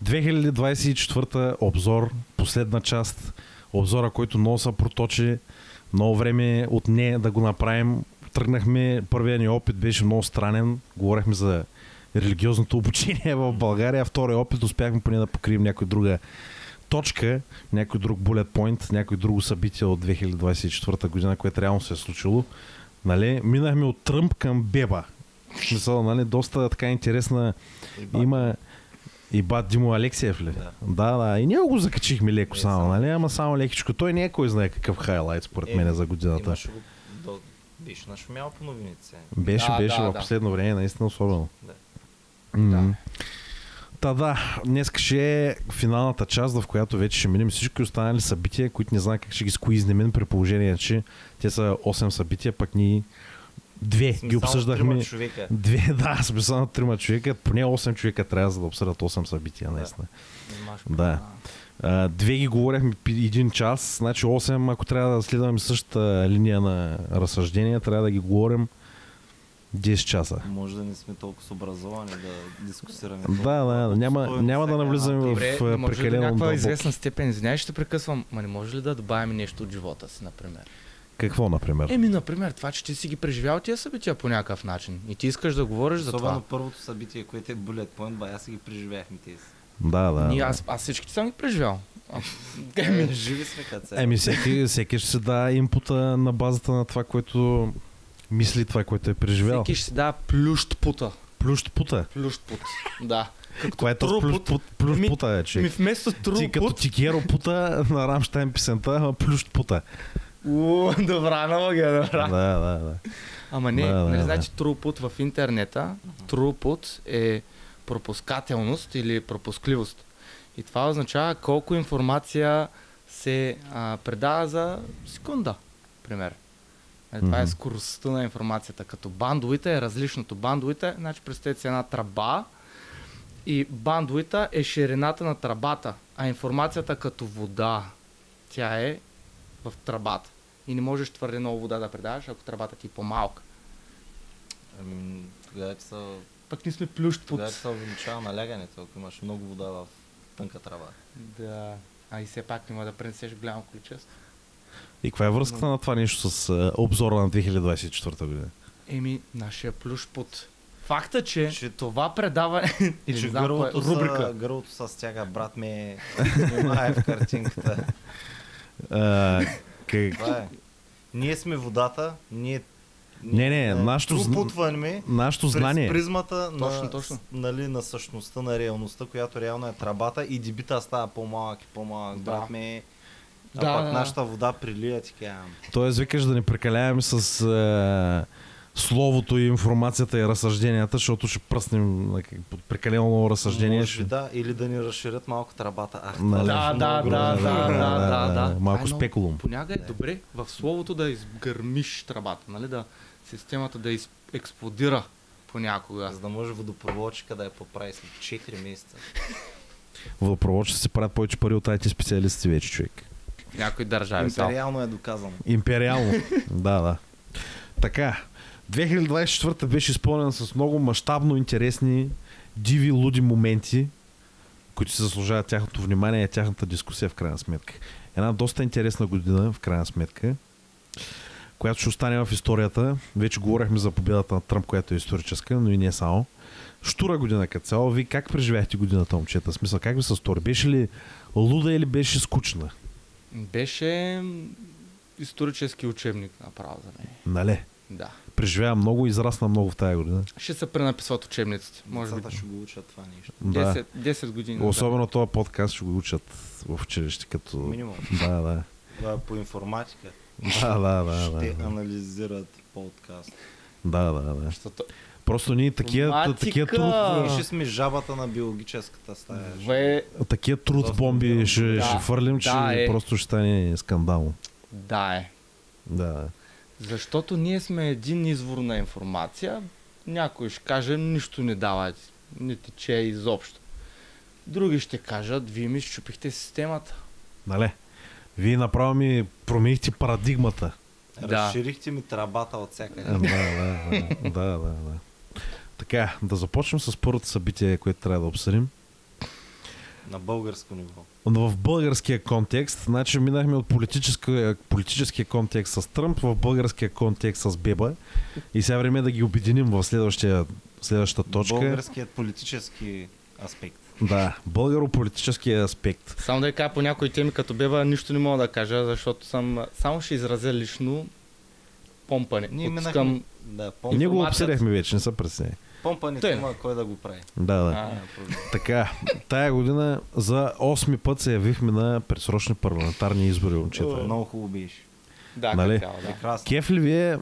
2024 обзор, последна част. Обзора, който много се проточи. Много време отне да го направим. Тръгнахме, първият ни опит беше много странен. Говорихме за религиозното обучение в България. Втория опит успяхме поне да покрием някоя друга точка, някой друг bullet point, някой друго събитие от 2024 година, което реално се е случило. Нали? Минахме от Тръмп към Беба. В смисъл, нали? Доста така интересна. Има и бат Димо Алексиев ли? Да. И ние го закачихме леко само, нали? Ама само лекичко. Той не е кой знае какъв хайлайт според мен за годината. Беше нашумял по новините. Беше в последно време, наистина особено. Днеска ще е финалната част, в която вече ще минем всички останали събития, които не знам как ще ги скуизнем при положение, че те са 8 събития, пък ние 2 ги обсъждахме. Смисъл на 3 човека, поне 8 човека трябва да обсъдят 8 събития, наистина. Да. 2 ги говорихме 1 час, значи 8, ако трябва да следваме същата линия на разсъждение, трябва да ги говорим 10 часа. Може да не сме толкова образовани да дискусираме. Няма да навлизаме в прекалено може до някаква известна степен. Извинявай, ще прекъсвам. Не може ли да добавим нещо от живота си, например? Какво, например? Например, това, че ти си ги преживял тия събития по някакъв начин. И ти искаш да говориш за това. Особено първото събитие, което е bullet point, аз си ги преживяхме тези. Аз всички съм ги преживял. Живи сме като всеки ще се дава импута на базата на това, което мисли, това, което е преживял. Всеки ще се дава плющ пута. Плющ пут, да. Кое е плющ пута, че? Вместо трупут... Ти като Тикеро пута на Рамштайн песента, плющ пута. Добра аналогия, добра. Да. Ама не значи трупут в интернета. Трупут е пропускателност или пропускливост. И това означава колко информация се предава за секунда, пример. Това е скоростта на информацията. Като бандуита е различното. Бандуита, значи представете си една тръба и бандуита е ширината на тръбата, а информацията като вода, тя е в тръбата. И не можеш твърде много вода да предаваш, ако тръбата ти е по-малка. Тогава пък ние сме плющ под... Тогава се увеличава налягането, ако имаш много вода в тънка тръба. Да, и все пак няма да пренесеш голямо количество. И каква е връзката на това нещо с обзора на 2024 година? Нашия плющ под... Факта, че това предаване... Че гърлото с стяга, брат ми внимае в картинката. Това е. Ние сме водата, нашето знание. През призмата точно. На същността на реалността, която реално е тръбата и дебита става по-малък и по-малък. Брат ми, пак нашата вода прилия, така. Тоест викаш да не прекаляваме с словото и информацията и разсъжденията, защото ще пръснем под прекалено много разсъждение. Или да ни разширят малко тръбата. Малко спекулум. Понякога е добре в словото да изгърмиш тръбата, нали? Да системата да експлодира понякога. За да може водопроводчика да я поправи след 4 месеца. Водопроводчици се правят повече пари от IT специалисти вече, човек. Някои държави. Империално е доказано. Империално, да. Така, 2024 беше изпълнена с много мащабно интересни, диви, луди моменти, които се заслужават тяхното внимание и тяхната дискусия в крайна сметка. Една доста интересна година в крайна сметка, която ще остане в историята. Вече говорихме за победата на Тръмп, която е историческа, но и не само. Штура година като цяло. Вие как преживяхте годината, момчета? Смисъл, как ви се стори? Беше ли луда или беше скучна? Беше исторически учебник направо за мен. Нали? Да. Преживява много, израсна много в тая година. Ще се пренаписват учебниците. Може би ще го учат това нещо. 10 години. Особено този подкаст ще го учат в училище като... Минимум. Да. Това е по информатика. Да. Ще анализират подкаст. Да. Просто ние такива труд... Ще сме жабата на биологическата стая. Такива труд бомби ще фърлим, че просто ще стане скандално. Да. Защото ние сме един извор на информация. Някой ще каже, нищо не дава, не тече изобщо. Други ще кажат, вие ми счупихте системата. Нали? Вие направо ми променихте парадигмата. Разширихте ми тръбата от всякъде. Да. Така, да започнем с първото събитие, което трябва да обсъдим. На българско ниво. Но в българския контекст, значи минахме от политическия контекст с Тръмп в българския контекст с Беба и сега време да ги обединим в следващата точка. Българският политически аспект. Да, българо-политическия аспект. Само да я кажа по някои теми като Беба, нищо не мога да кажа, защото само ще изразя лично помпане. Ние Ние го обсъдяхме вече, не са пресени. Помпането има кой да го прави. Да. Така, тая година за 8-ми път се явихме на предсрочни парламентарни избори, момчета. Много хубаво биш. Да, нали? да. Кеф ли ви е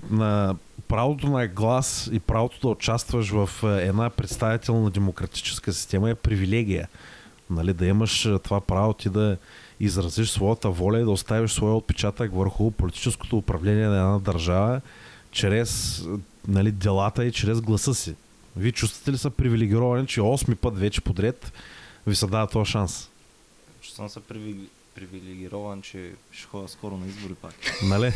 на правото на глас и правото да участваш в една представителна демократическа система е привилегия. Нали? Да имаш това право ти да изразиш своята воля и да оставиш своя отпечатък върху политическото управление на една държава чрез делата и чрез гласа си. Вие чувствате ли са привилегировани, че 8-ми път вече подред ви се дава този шанс? Че съм се привилегирован, че ще ходя скоро на избори пак. Нали?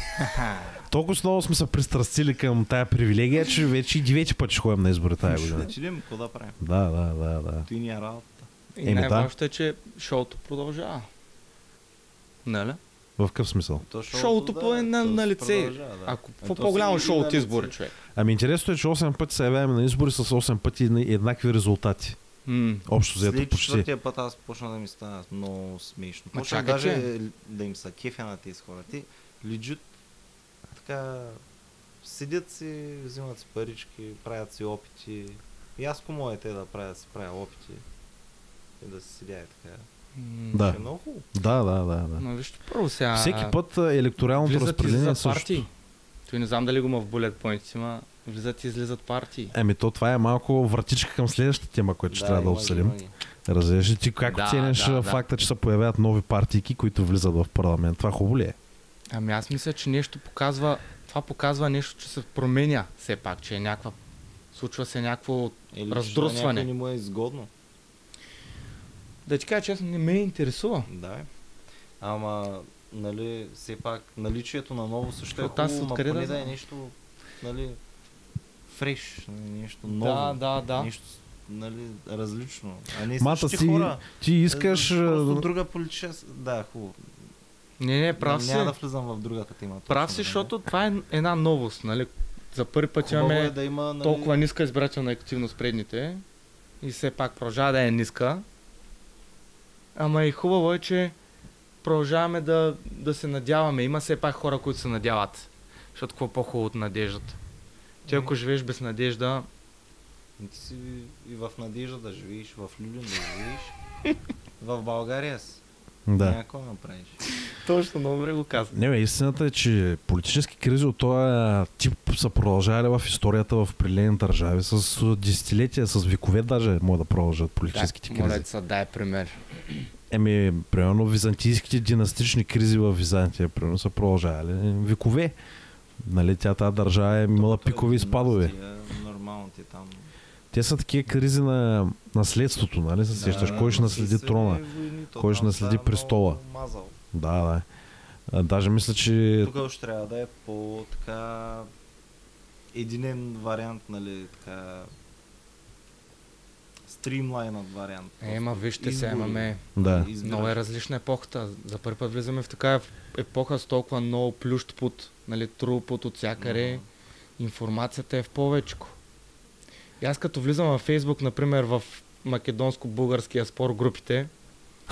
Толкова много сме се пристрастили към тая привилегия, че вече и 9 пъти ще ходим на избори тая година. Да чилим, какво да правим? Да. Той ни е работа. И най-важното е, че шоуто продължава. Нали? В какъв смисъл? Шоуто е на лице. Ако по-голямо шоу от избори, човек. Ами интересно е, че 8 пъти се явяваме на избори с 8 пъти еднакви резултати. Общо взето почти. почти. Четвъртия път аз почна да ми стана много смешно. Почна даже да им са кефя на тези хора. Ти легит така седят си, взимат си парички, правят си опити. И аз кому е те да правят опити и да се седя и така. Да. Е много хубаво. Да. Но вижте първо сега... Всеки път електоралното разпределение също. Той не знам дали го има в bullet point, ма влизат и излизат партии. Ами това е малко вратичка към следващата тема, която ще трябва да обсъдим. Разбираш ли ти как оцениш факта, че се появяват нови партийки, които влизат в парламент? Това хубаво ли е? Ами аз мисля, че нещо показва, това показва нещо, че се променя все пак, че е някаква, случва се някакво раздрусване. Не му е изгодно. Да ти кажа честно, не ме интересува. Да. Ама, нали, все пак наличието на ново също е хубаво, но поне да е нещо, нали, фреш, нещо ново. Да. Нещо, нали, различно. А не същите хора. Ти искаш... Просто друга политическа... Да, хубаво. Не, прав си. Няма да влизам в другата тема. Прав си, защото това е една новост, нали. За първи път имаме толкова ниска избирателна активност предните и все пак продължава да е ниска. Ама и хубаво е, че продължаваме да се надяваме. Има все пак хора, които се надяват. Защото какво по-хубаво от надеждата? Ти ако живееш без надежда... Ти си и в надежда да живееш, в Люлин да живееш. В България си. Да. Някой направиш. Точно, много добре го казвам. Не, истината е, че политически кризи от този тип са продължавали в историята в определени държави с десетилетия, с векове даже могат да продължат политическите кризи. Моля се, дай пример. Примерно византийските династични кризи в Византия, примерно, са продължавали векове. Нали, тази държава е имала пикови и спадове. Нормално ти там. Те са такива кризи на наследството, нали? Се сещаш, кой ще наследи трона, кой ще наследи престола. Да. Даже мисля, че... Тук ще трябва да е по така единен вариант, нали, така стримлайнът вариант. Вижте се, имаме много е различна епохата. За първи път влизаме в такава епоха с толкова много плющ пут, нали, трупот от всякъде. Информацията е в повечко. И аз като влизам във Фейсбук, например, в македонско-българския спор групите,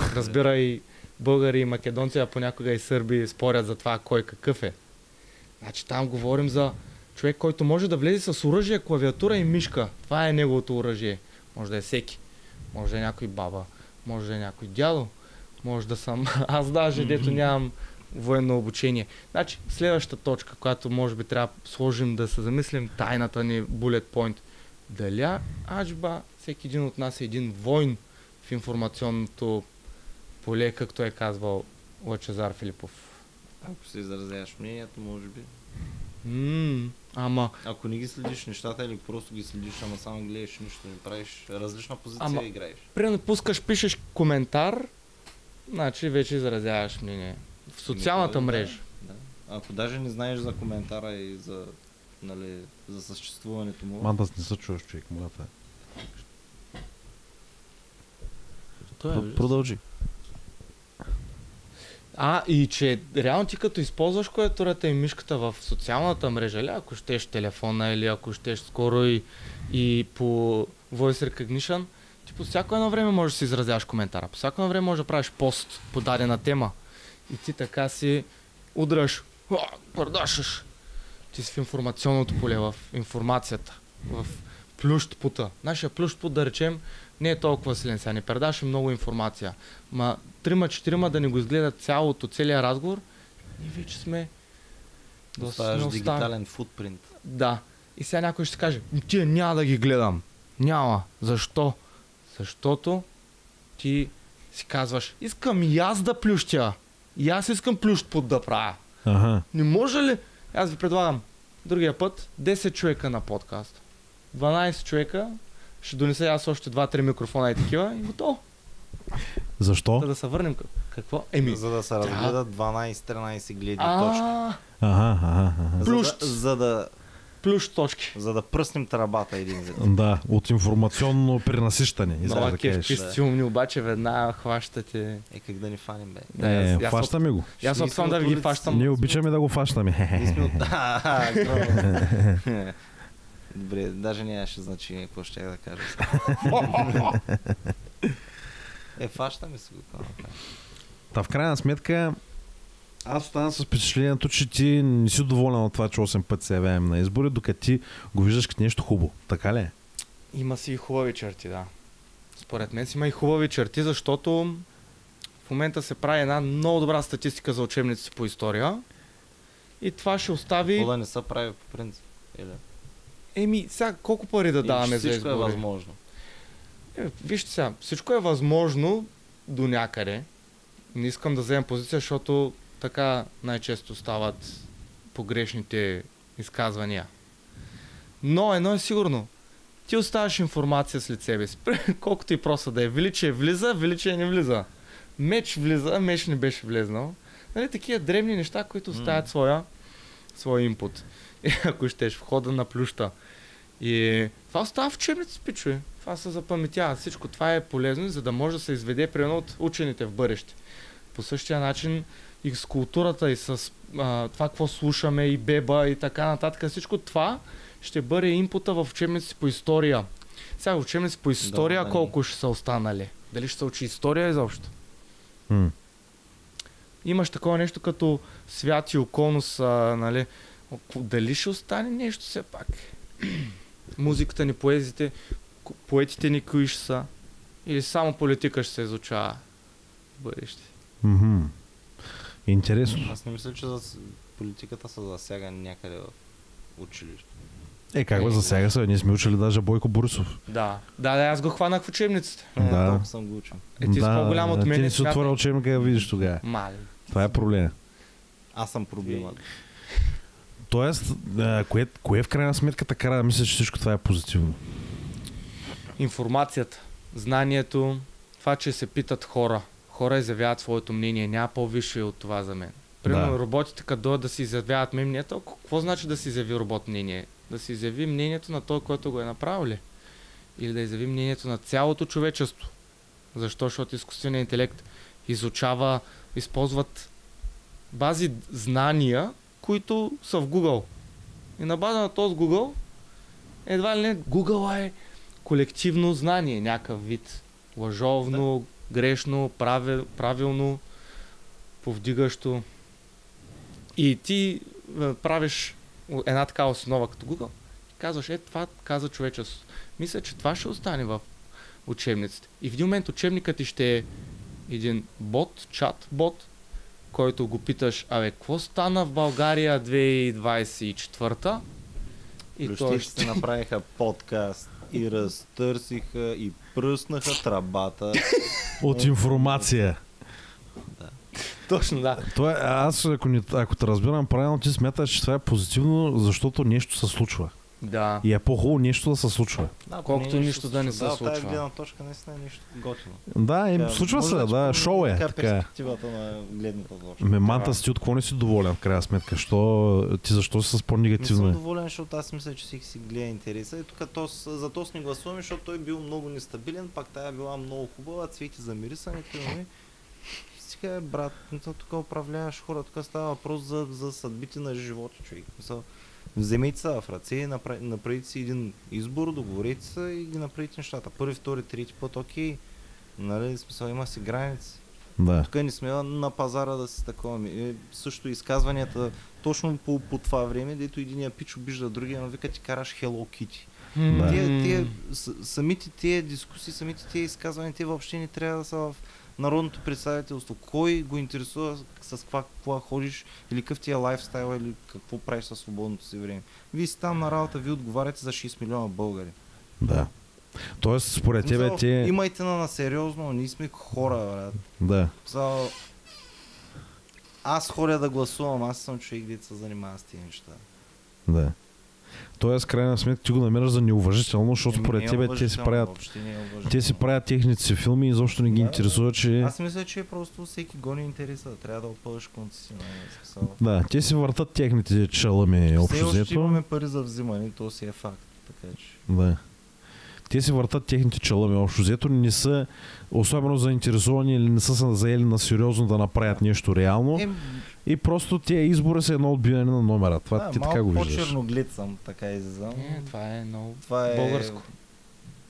разбира и българи и македонци, а понякога и сърби спорят за това кой какъв е. Значи там говорим за човек, който може да влезе с оръжие, клавиатура и мишка. Това е неговото оръжие. Може да е всеки. Може да е някой баба. Може да е някой дядо. Може да съм аз даже, дето нямам военно обучение. Значи следващата точка, която може би трябва да сложим да се замислим, тайната ни bullet point. Дали аджба всеки един от нас е един войн в информационното поле, както е казвал Лъчезар Филипов. Ако се изразяваш мнението, може би. Ама... Ако не ги следиш нещата или просто ги следиш, ама само гледаш нищо не правиш, различна позиция играеш. Примерно пускаш, пишеш коментар, значи вече изразяваш мнение. В социалната мрежа. Да. Ако даже не знаеш за коментара и за, нали, за съществуването му... Мандас не се чуваш, човек, молята. Продължи. И че реално ти като използваш клавиатурата и мишката в социалната мрежа, ако щеш телефона или ако щеш скоро и по Voice Recognition, ти по всяко едно време можеш да си изразяваш коментара, по всяко едно време можеш да правиш пост по дадена тема и ти така си удръш, пардашаш. Ти си в информационното поле, в информацията, в плющпута. Нашия плющпут, да речем, не е толкова силен сега, не предаше много информация. 3-4 да ни го изгледат целият разговор, ние вече сме доставяш дигитален футпринт. Да. И сега някой ще каже, тия няма да ги гледам. Няма. Защо? Защото ти си казваш, искам и аз да плющя. И аз искам плющпут да правя. Ага. Не може ли? Аз ви предлагам другия път 10 човека на подкаст. 12 човека. Ще донеса аз още 2-3 микрофона и такива и готово. Защо? За да се върнем. Какво? За да се разгледат 12-13 гледни точки. Ага. Плюш точки. За да пръснем тръбата един вид. Да, от информационно пренасищане. Много кефки сте умни, обаче веднага хващате. Как да ни фаним, бе? Фащаме го. Аз опитвам да ви ги фащам. Ние обичаме да го фащаме. Добре, даже нямаше значение какво ще да кажа. Фащаме се го. Та в крайна сметка аз оставам с впечатлението, че ти не си доволен от това, че 8 пъти се явяваме на избори, докато ти го виждаш като нещо хубаво. Така ли? Има си и хубави черти, да. Според мен си има и хубави черти, защото в момента се прави една много добра статистика за учебници по история и това ще остави... Това не се прави по принцип. Сега колко пари да даваме за избори? Всичко е възможно. Вижте сега, всичко е възможно до някъде. Не искам да вземем позиция, защото така най-често стават погрешните изказвания. Но едно е сигурно. Ти оставаш информация след себе си. Колкото и просто да е. Величие влиза, величие не влиза. Меч влиза, меч не беше влезнал. Нали, такива древни неща, които оставят своя инпут. И ако щеш, входа на плюща. И това остава в учебници, пичове. Това се запаметява. Всичко това е полезно, за да може да се изведе примерно от учените в бъдеще. По същия начин и с културата, и с това, какво слушаме, и беба, и така нататък. Всичко това ще бъде инпута в учебници по история. Сега в учебници по история колко ще са останали? Дали ще се учи история изобщо? Имаш такова нещо като свят и околност, нали? Дали ще остане нещо все пак? Музиката ни, поетите ни кои ще са? Или само политика ще се изучава в бъдеще? Интересно. Аз не мисля, че политиката се засяга някъде в училище. Как го засяга се? Ние сме учили даже Бойко Борисов. Да, аз го хванах в учебниците. Толкова съм го учил. Ти си по-голям от мен. Ти не си отворил учебника да видиш тогава. Това е проблем. Аз съм проблемът. Тоест, кое в крайна сметка така да мисля, че всичко това е позитивно? Информацията, знанието, това, че се питат хора изявяват своето мнение, няма по-висше от това за мен. Примерно роботите, като дойдат да си изявяват мнението, какво значи да си изяви робот мнение? Да си изяви мнението на той, който го е направил ли? Или да изяви мнението на цялото човечество? Защо? Защото изкуственият интелект използват бази знания, които са в Google. И на база на този Google, едва ли не, Google е колективно знание, някакъв вид. Лъжовно, грешно, правилно, повдигащо. И ти правиш една такава основа като Google и казваш, това каза човечеството. Мисля, че това ще остане в учебниците. И в един момент учебникът ти ще е един чат-бот, който го питаш, какво стана в България 2024? И той ще направиха подкаст и разтърсиха и пръснаха тръбата от информация. Да. Точно, да. Аз, ако те разбирам правилно, ти смяташ, че това е позитивно, защото нещо се случва. Да. И е по-хубаво нещо да се случва. Да, колкото нищо да не се случва. Да, от тази гледна точка наистина е нещо готино. Да, случва се, да, шоу е. Така перспективата на гледната точка. Манта си, от какво не си доволен в крайна сметка? Ти защо си с по-негативно? Не съм доволен, защото аз мисля, че всеки си гледа интереса. И тук за то не гласуваме, защото той бил много нестабилен, пак тая била много хубава, цвети за мирисането. Сега, брат, тук управляваш хора, тук става въпрос за съдбите на живота, човек. Вземете се в ръце, направите си един избор, договорете се и ги направите нещата. Първи, втори, трети път, окей. Нали, смисъл, има си граници. Да. Тук не сме на пазара да си такова. Също изказванията, точно по това време, дето единия пич обижда другия, но вика ти караш Hello Kitty. Самите тия дискусии, самите тия изказвания, те въобще не трябва да са в народното представителство. Кой го интересува с какво ходиш или какъв ти е лайфстайл или какво правиш със свободното си време. Вие си там на работа, вие отговаряте за 6 милиона българи. Да. Тоест, според тебе имайте на сериозно, ние сме хора, брат. Да. Аз ходя да гласувам, аз съм човек, дето се занимава с тези неща. Да. Тоест, крайна сметка ти го намираш за неуважително, защото според тебе те си правят техните си филми и изобщо не ги интересува, че... Аз мисля, че просто всеки гони интереса. Трябва да опъваш концесионалния смисъл. Да, те си въртат техните чалъми общо взето. Все още имаме пари за взимане, то си е факт. Така че... Да. Те си въртат техните чалъми общо взето, не са особено заинтересовани или не са заели на сериозно да направят нещо реално. И просто тия избори са едно отбиване на номера. Това ти така го виждаш. Малко по-черноглед съм, така излизам. Това е много българско.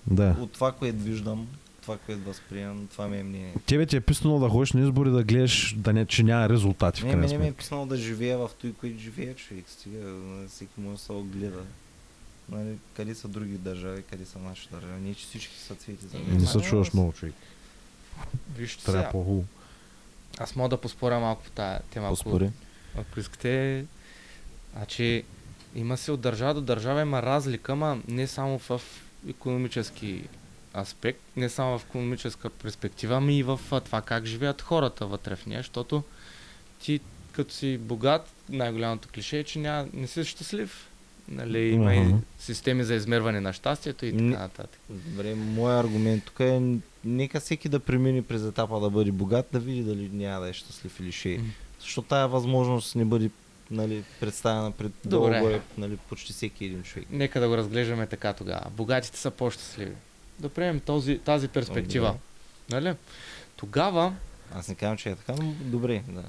Да. От това, което виждам, това, което възприемам, това ми е мнение. Тебе ти е писнало да ходиш на избори, да гледаш, че няма резултати в крайна сметка. Не ми е писнало да живея в той, който живее, човек. Стига, всеки може да се огледа. Нали, къде са други държави, къде са наши държави. Не, че всички са цвети за мен. Не се чуваш много, човек. Вижте трябва сега. По-хубаво. Аз мога да поспоря малко по тая тема. Поспори. Ако искате, значи има си от държава до държава има разлика, ама не само в икономически аспект, не само в икономическа перспектива, ами и в това как живеят хората вътре в нея, защото ти като си богат, най-голямото клише е, че не си щастлив. Нали, има и системи за измерване на щастието и така нататък. Добре, моят аргумент тук е нека всеки да премине през етапа да бъде богат, да види дали няма да е щастлив или ще е. Защото тая възможност не бъде представена пред дълго почти всеки един човек. Нека да го разглеждаме така тогава. Богатите са по-щастливи. Да приемем тази перспектива. Нали? Тогава... Аз не казвам, че е така, но добре, да.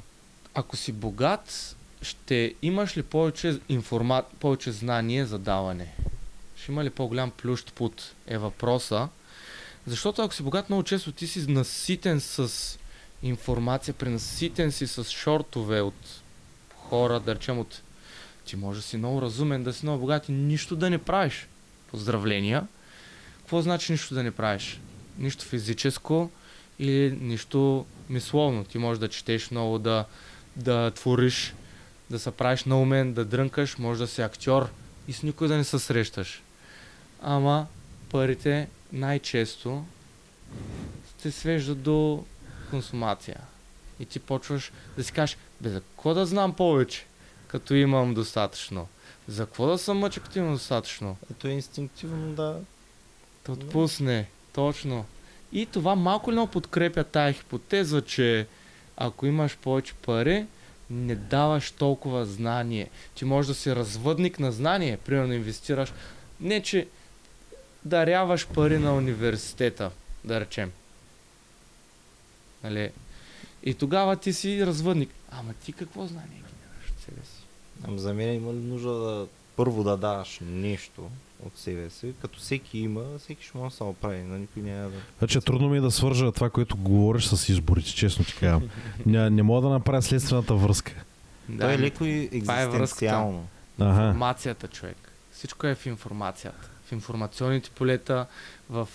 Ако си богат, ще имаш ли повече знание за даване? Ще има ли по-голям плющ пут е въпроса. Защото ако си богат, много често ти си наситен с информация, пренаситен си с шортове от хора, да речем ти може да си много разумен, да си много богат и нищо да не правиш. Поздравления. Какво значи нищо да не правиш? Нищо физическо или нищо мисловно. Ти можеш да четеш много, да твориш, да се правиш на умен, да дрънкаш, може да си актьор и с никой да не се срещаш. Ама парите най-често се свеждат до консумация. И ти почваш да си кажеш, за какво да знам повече, като имам достатъчно? За какво да съм мъча, като имам достатъчно? Ето е инстинктивно да отпусне. Точно. И това малко ли много подкрепя тая хипотеза, че ако имаш повече пари, не даваш толкова знание. Ти можеш да си развъдник на знание, примерно инвестираш. Не, че даряваш пари на университета, да речем. Нали? И тогава ти си развъдник. Ама ти какво знание генераш от себе си? За мен има ли нужда първо да даваш нещо от себе си, като всеки има, всеки ще може да се оправи, но никой няма да... Значи трудно ми е да свържа това, което говориш с изборите, честно ти казвам. Не мога да направя следствената връзка. Това е леко и екзистенциално. Информацията, човек. Всичко е в информацията. В информационните полета, в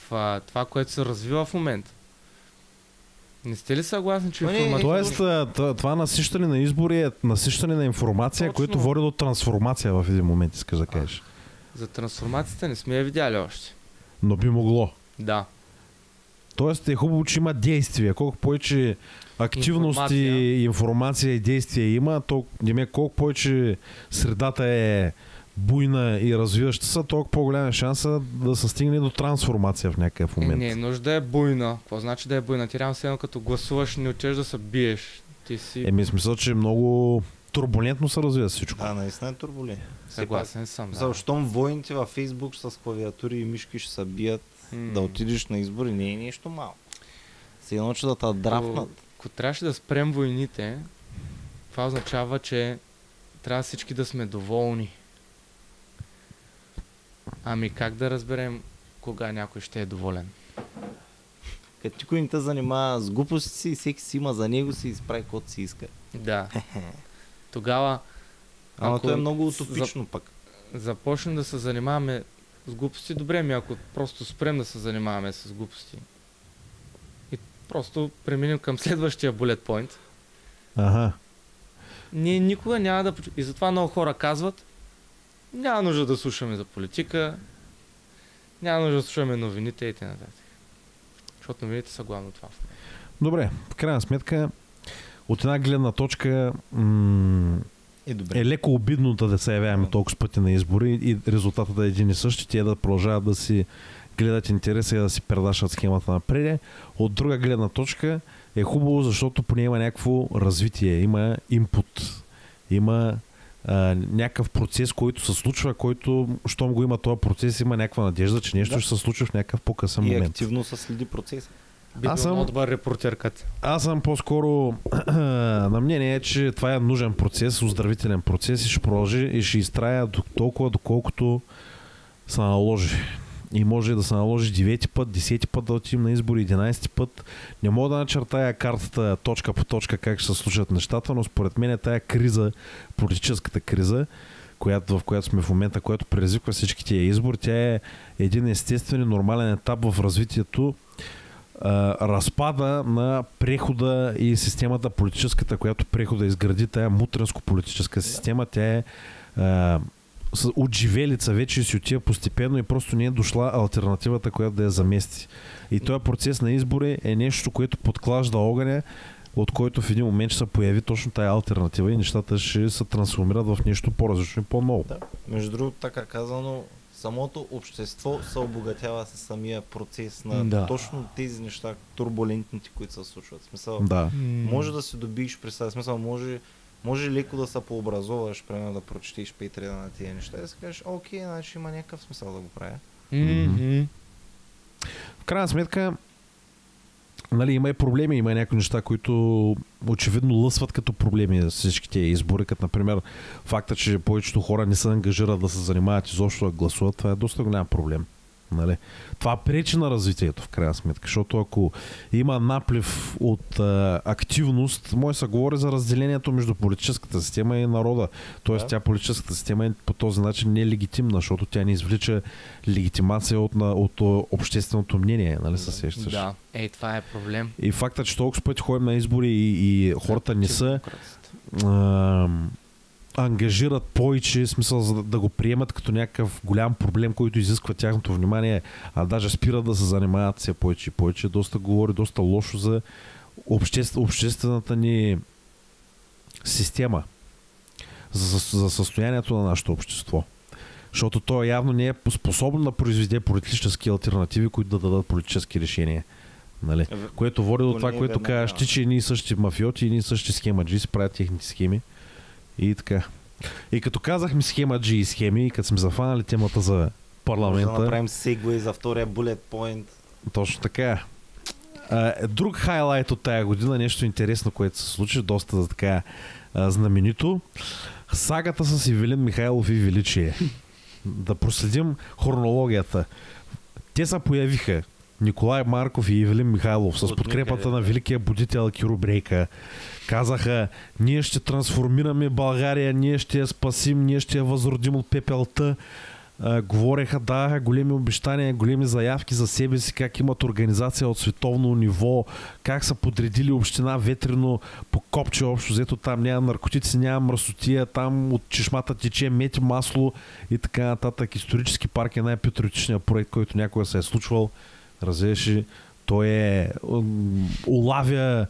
това, което се развива в момента. Не сте ли съгласни, че информацията... Тоест, това насищане на избори е насищане на информация, което води до трансформация в един момент, искаш да кажеш. За трансформацията не сме я видяли още. Но би могло. Да. Тоест е хубаво, че има действия. Колко повече активности, информация и действия има, колко повече средата е буйна и развиваща се, толкова по-голяма шанса да се стигне до трансформация в някакъв момент. Не, нужда е буйна. Какво значи да е буйна? Ти реално едно като гласуваш, не отчеш да се биеш. Ти си... Смисъл, че много турбулентно се развива всичко. Да, наистина е турбулентно. Съгласен съм, да. Защото войните във Фейсбук с клавиатури и мишки ще се бият, да отидеш на избори, не е нещо малко. Се едно, че да те драфнат. Ако трябваше да спрем войните, това означава, че трябва всички да сме доволни. Ами как да разберем кога някой ще е доволен? Като никой не те занимава с глупости си, всеки си има за него си изправи каквото си иска. Да. Тогава... Ама то е много утопично пък. Започнем да се занимаваме с глупости, добре ако просто спрем да се занимаваме с глупости. И просто преминем към следващия bullet point. Ага. Ние никога няма да... И затова много хора казват, няма нужда да слушаме за политика, няма нужда да слушаме новините и т.н. Защото новините са главно това. Добре, в крайна сметка, от една гледна точка е леко обидно да се явяваме толкова пъти на избори и резултатът да е един и същи, те да продължават да си гледат интереса и да си предашат схемата напред. От друга гледна точка е хубаво, защото поне има някакво развитие, има инпут, има някакъв процес, който се случва, който, щом го има този процес, има някаква надежда, че нещо ще се случва в някакъв по-късен момент. И активно се следи процеса. Аз съм добър репортеркът. Аз съм по-скоро на мнение, че това е нужен процес, оздравителен процес и ще продължи и ще изтрая толкова, доколкото се наложи. И може да се наложи 9-ти път, 10-ти път да отидем на избори, 11-ти път. Не мога да начертая картата точка по точка как ще се случат нещата, но според мен е тая криза, политическата криза, в която сме в момента, която предизвиква всички тия избори, тя е един естествен и нормален етап в развитието, разпада на прехода и системата политическата, която прехода изгради, тая мутренско-политическа система, тя е отживелица вече и си отива постепенно и просто не е дошла алтернативата, която да я замести. И този процес на избори е нещо, което подклажда огъня, от който в един момент ще се появи точно тая алтернатива и нещата ще се трансформират в нещо по-различно и по-ново. Да. Между другото, така казано, самото общество се обогатява с самия процес на точно тези неща, турбулентните, които се случват. В смисъл, може да се добиеш представа, смисъл, може леко да се пообразоваш, примерно да прочетеш 5 реда на тия неща и да си кажеш, окей, значи има някакъв смисъл да го правя. В крайна сметка, има и проблеми, има някои неща, които очевидно лъсват като проблеми за всички тези избори, като например факта, че повечето хора не се ангажират да се занимават изобщо да гласуват, това е доста голям проблем. Нали? Това пречи на развитието в крайна сметка, защото ако има наплив от активност, може да се говори за разделението между политическата система и народа. Тоест тя политическата система е по този начин не е легитимна, защото тя не извлича легитимация от общественото мнение, нали се сещаш? Да, това е проблем. И факта, че толкова пъти ходим на избори и хората не са ангажират повече, смисъл за да го приемат като някакъв голям проблем, който изисква тяхното внимание, а даже спират да се занимават все повече и повече. Доста говори, доста лошо за обществената ни система, за състоянието на нашето общество. Защото то явно не е способно да произведе политически алтернативи, които да дадат политически решения. Нали? Което води до това, което казваш ти, че ние същи мафиоти и ние същи схемаджи си правят техните схеми. И така. И като казахме схемаджи и схеми, и като сме зафанали темата за парламента... Може да направим сегуей за втория bullet point. Точно така. Друг хайлайт от тая година, нещо интересно, което се случи, доста така знаменито. Сагата с Ивелин Михайлов и Величие. Да проследим хронологията. Те се появиха. Николай Марков и Ивелин Михайлов с подкрепата на великия будител Киро Брейка казаха: ние ще трансформираме България, ние ще я спасим, ние ще я възродим от пепелта. Говореха, даваха големи обещания, големи заявки за себе си, как имат организация от световно ниво, как са подредили община Ветрино по копче общо, взето там няма наркотици, няма мръсотия, там от чешмата тече мед и масло и така нататък. Исторически парк е най-патриотичният проект, който някога се е случвал. Разбираш, той улавя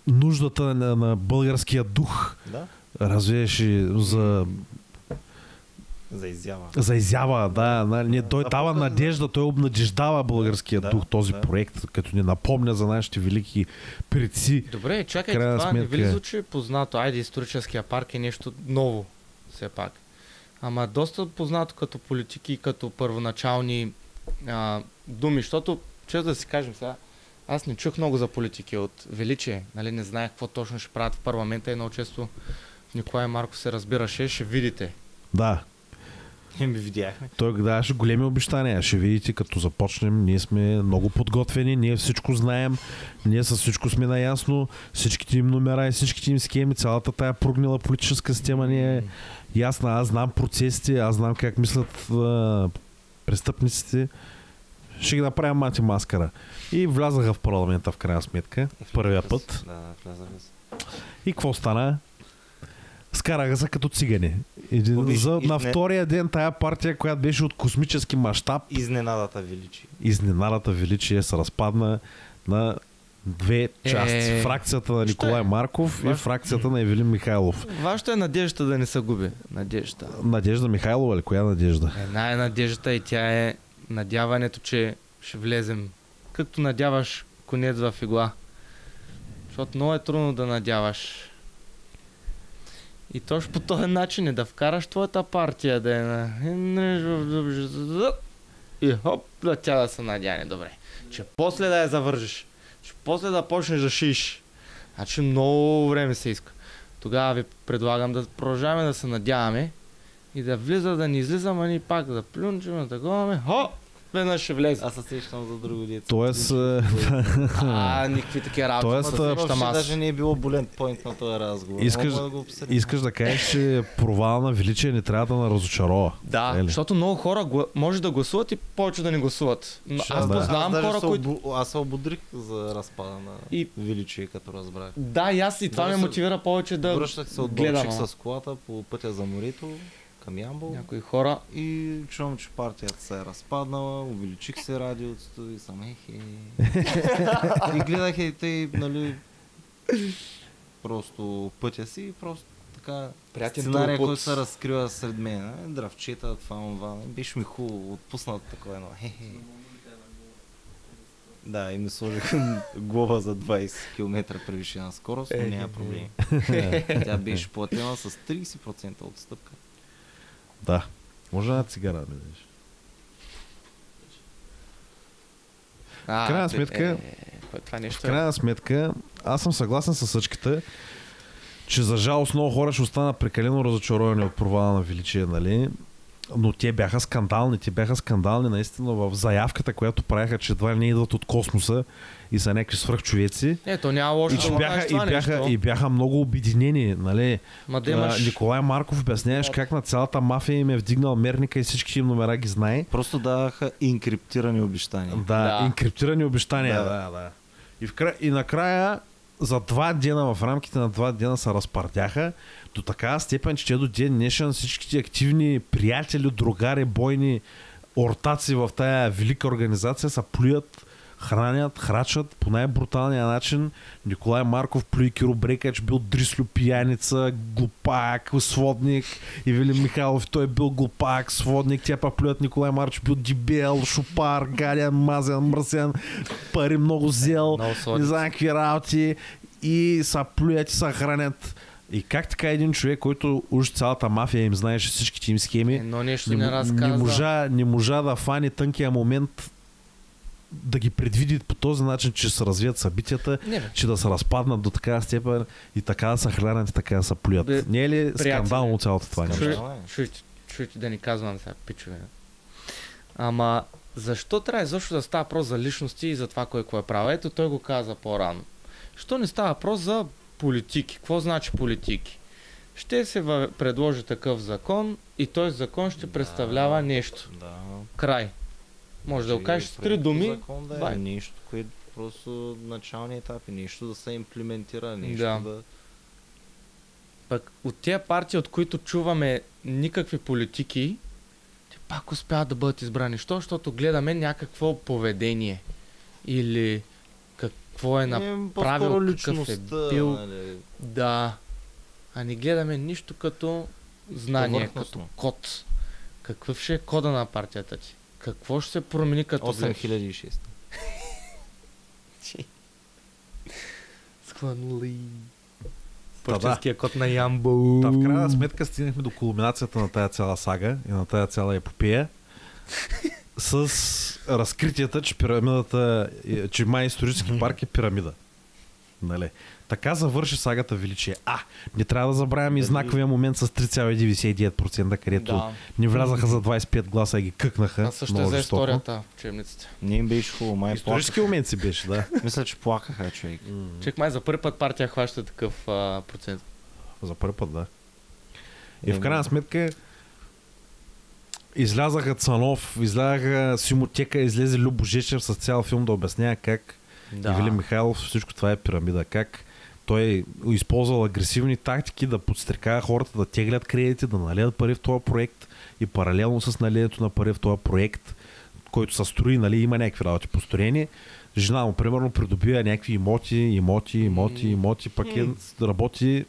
нуждата на българския дух. Да. Разбираш, за За изява. За изява, да. Не, той дава надежда, той обнадеждава българския дух, този проект, като ни напомня за нашите велики предци. Добре, чакайте, това не ви ли звучи познато? Айде, историческия парк е нещо ново, все пак. Ама доста познато като политики и като първоначални думи, защото, често да си кажем сега, аз не чух много за политики от Величие, нали, не знаех какво точно ще правят в парламента и много често Николай Марков се разбираше, ще видите. Да. Ми видяхме. Той даваше големи обещания. Ще видите, като започнем, ние сме много подготвени, ние всичко знаем, ние с всичко сме наясно, всичките им номера и всичките им схеми, цялата тая прогнила политическа система ни е ясна. Аз знам процесите, аз знам как мислят престъпниците. Ще ги направим мати маскара. И влязаха в парламента в крайна сметка. Първия път. Да, влязаха се. И какво стана? Скараха се като цигани. На втория ден тая партия, която беше от космически мащаб, Изненадата величие се разпадна на две части. Фракцията на Николай Марков и фракцията на Евелин Михайлов. Вашето е надеждата да не се губи. Надежда Михайлова или коя надежда? Една е надеждата и тя е надяването, че ще влезем. Както надяваш конец в игла. Защото много е трудно да надяваш. И точно по този начин е да вкараш твоята партия, да е и хоп, да тя да се надяне. Добре. Че после да я завържиш. Че после да почнеш да шиш. Значи много време се иска. Тогава ви предлагам да продължаваме да се надяваме и да влиза, да не излизаме, а ни пак да плюнчим, да таковаме. Хоп! Веднъж ще влезе. Аз се сещам за друго дете. Тоест... никакви такива работи. Даже не е било болен пойнт на този разговор. Искаш да кажеш, че провал на величие не трябва да разочарова. Да, защото много хора може да гласуват и повече да не гласуват. Аз познавам хора, които... Аз се ободрих за разпада на величие, като разбрах. Да, и аз и това ме мотивира повече да връщах се от Балчик с колата по пътя за морето. Към Ямбол. Някои хора. И чувам, че партията се е разпаднала, увеличих се радиото и съм и гледах и тъй, нали, просто пътя си и просто така сценария, който се разкрива сред мен. Дравчета, това. Беше ми хубаво, отпуснат такова едно. Да, и ми сложих глава за 20 км превишена скорост, но няма проблеми. Тя беше платена с 30% отстъпка. Да. Може една цигара да видиш. В крайна сметка, аз съм съгласен с Съчката, че за жалост много хора ще останат прекалено разочаровани от провала на величие, нали? Но те бяха скандални наистина в заявката, която правяха, че едва не идват от космоса и са някакви свръхчовеци. Ето, няма лошо и бяха много обединени, нали? Николай Марков обясняваш как на цялата мафия им е вдигнал мерника и всички им номера ги знае. Просто даваха инкриптирани обещания. Да, инкриптирани обещания, да. И накрая за 2 дена, в рамките на 2 дена се разпардяха до такава степен, че до ден днешен всичките активни приятели, другари, бойни ортаци в тая велика организация са плюят, хранят, храчат по най-бруталния начин. Николай Марков плюи Киро Брекач, бил дрислю, пияница, глупак, сводник. Евелин Михайлов, той бил глупак, сводник. Тя па плюят Николай Марков, бил дебел, шупар, гаден, мазен, мръсен, пари много взел, не знам какви работи. И са плюят и са хранят. И как така един човек, който уж цялата мафия им знаеше всичките им схеми, не можа да фани тънкия момент да ги предвиди по този начин, че се развият събитията, че да се разпаднат до такава степен и така да се хранят и така да се плюят. Не е ли скандално цялото това нещо? Чуйте да ни казвам сега, пичове. Ама защо трябва изобщо да става въпрос за личности и за това кой е правил? Ето той го каза по-рано. Що не става въпрос за политики? Какво значи политики? Ще се предложи такъв закон и този закон ще представлява нещо. Край. Може да го кажеш с 3 думи. Нещо, което просто начални етапи, нещо да се имплементира, нещо да... Пък от тия партии, от които чуваме никакви политики, те пак успяват да бъдат избрани. Защото гледаме някакво поведение. Или какво е направил, какъв е бил. Нали... Да. А не гледаме нищо като знание, като код. Какъв ще е кода на партията ти? Какво ще се промени като 8006. Склонли. Пърческия код на Ямбо. В крайна сметка стигнахме до кулминацията на тая цяла сага и на тая цяла епопея с разкритията, че пирамидата, че май исторически парк е пирамида. Нали? Така завърши сагата Величие. Не трябва да забравяме и знаковия момент с 3,99%, където ни влязаха за 25 гласа и ги къкнаха. Също е за историята в учебниците. Не им беше хубаво, май исторически момент си беше, да. Мисля, че плакаха, човек. Човек, май за първи път партия хваща такъв процент. За първи път, да. И в крайна сметка излязаха Цанов, излязаха Симотека, излезе Любо Жечев с цял филм да обяснява как Ивелин Михайлов, всичко това е пирамида. Как той използвал агресивни тактики да подстрекава хората да теглят кредити, да налият пари в този проект и паралелно с налието на пари в този проект, който се строи, нали, има някакви работи построени. Жена му, примерно, придобива някакви имоти, пък работи,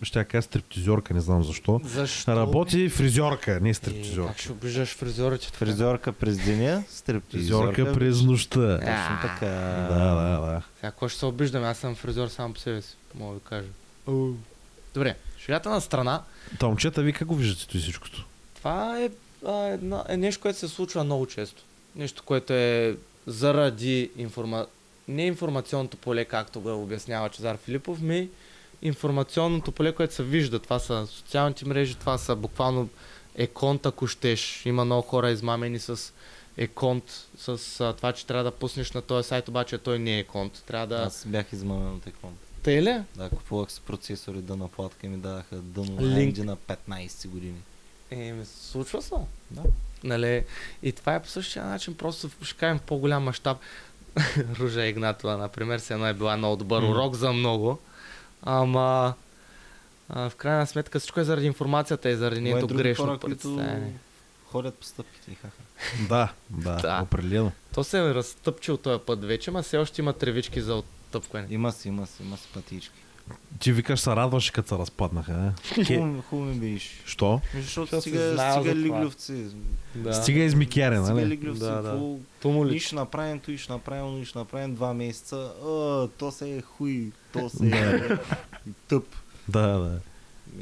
ще я кажа стриптизьорка, не знам защо. Работи фризьорка, не стриптизьорка. Как ще обиждаш фризьорите? Фризьорка през деня, стриптизьорка през нощта. Точно така. Да. Сега кой ще се обиждаме? Аз съм фризьор сам по себе си, мога да кажа. Добре, шегата на страна. Момчета, ви как го виждате всичкото? Това е нещо, което се случва много често. Нещо, което е заради не информационното поле, както го обяснява Чезар Филипов, информационното поле, което се вижда. Това са социалните мрежи, това са буквално еконт, ако щеш. Има много хора измамени с еконт, с това, че трябва да пуснеш на този сайт, обаче той не е еконт. Аз бях измамен от еконт. Те ли? Да, купувах си процесори дъна платка и ми даваха дъно на 15 години. Случва се. Да. Нали? И това е по същия начин, просто ще кажем в по-голям мащаб. Ружа Игнатова, например, се едно е била много добър урок за много. Ама в крайна сметка всичко е заради информацията и заради нето грешно представяне. Ходят по стъпките и Да, определено. То се е разтъпчил този път вече, ма все още има тревички за оттъпкане. Има си пътички. Ти викаш, се радваше, като се разпаднаха, Хубаво ми беше. Що? Защото стига лиглювци. Стига измикяре, нали? Стига лиглювци. Нищо направим 2 месеца. То се е хуй, то се е тъп. Да.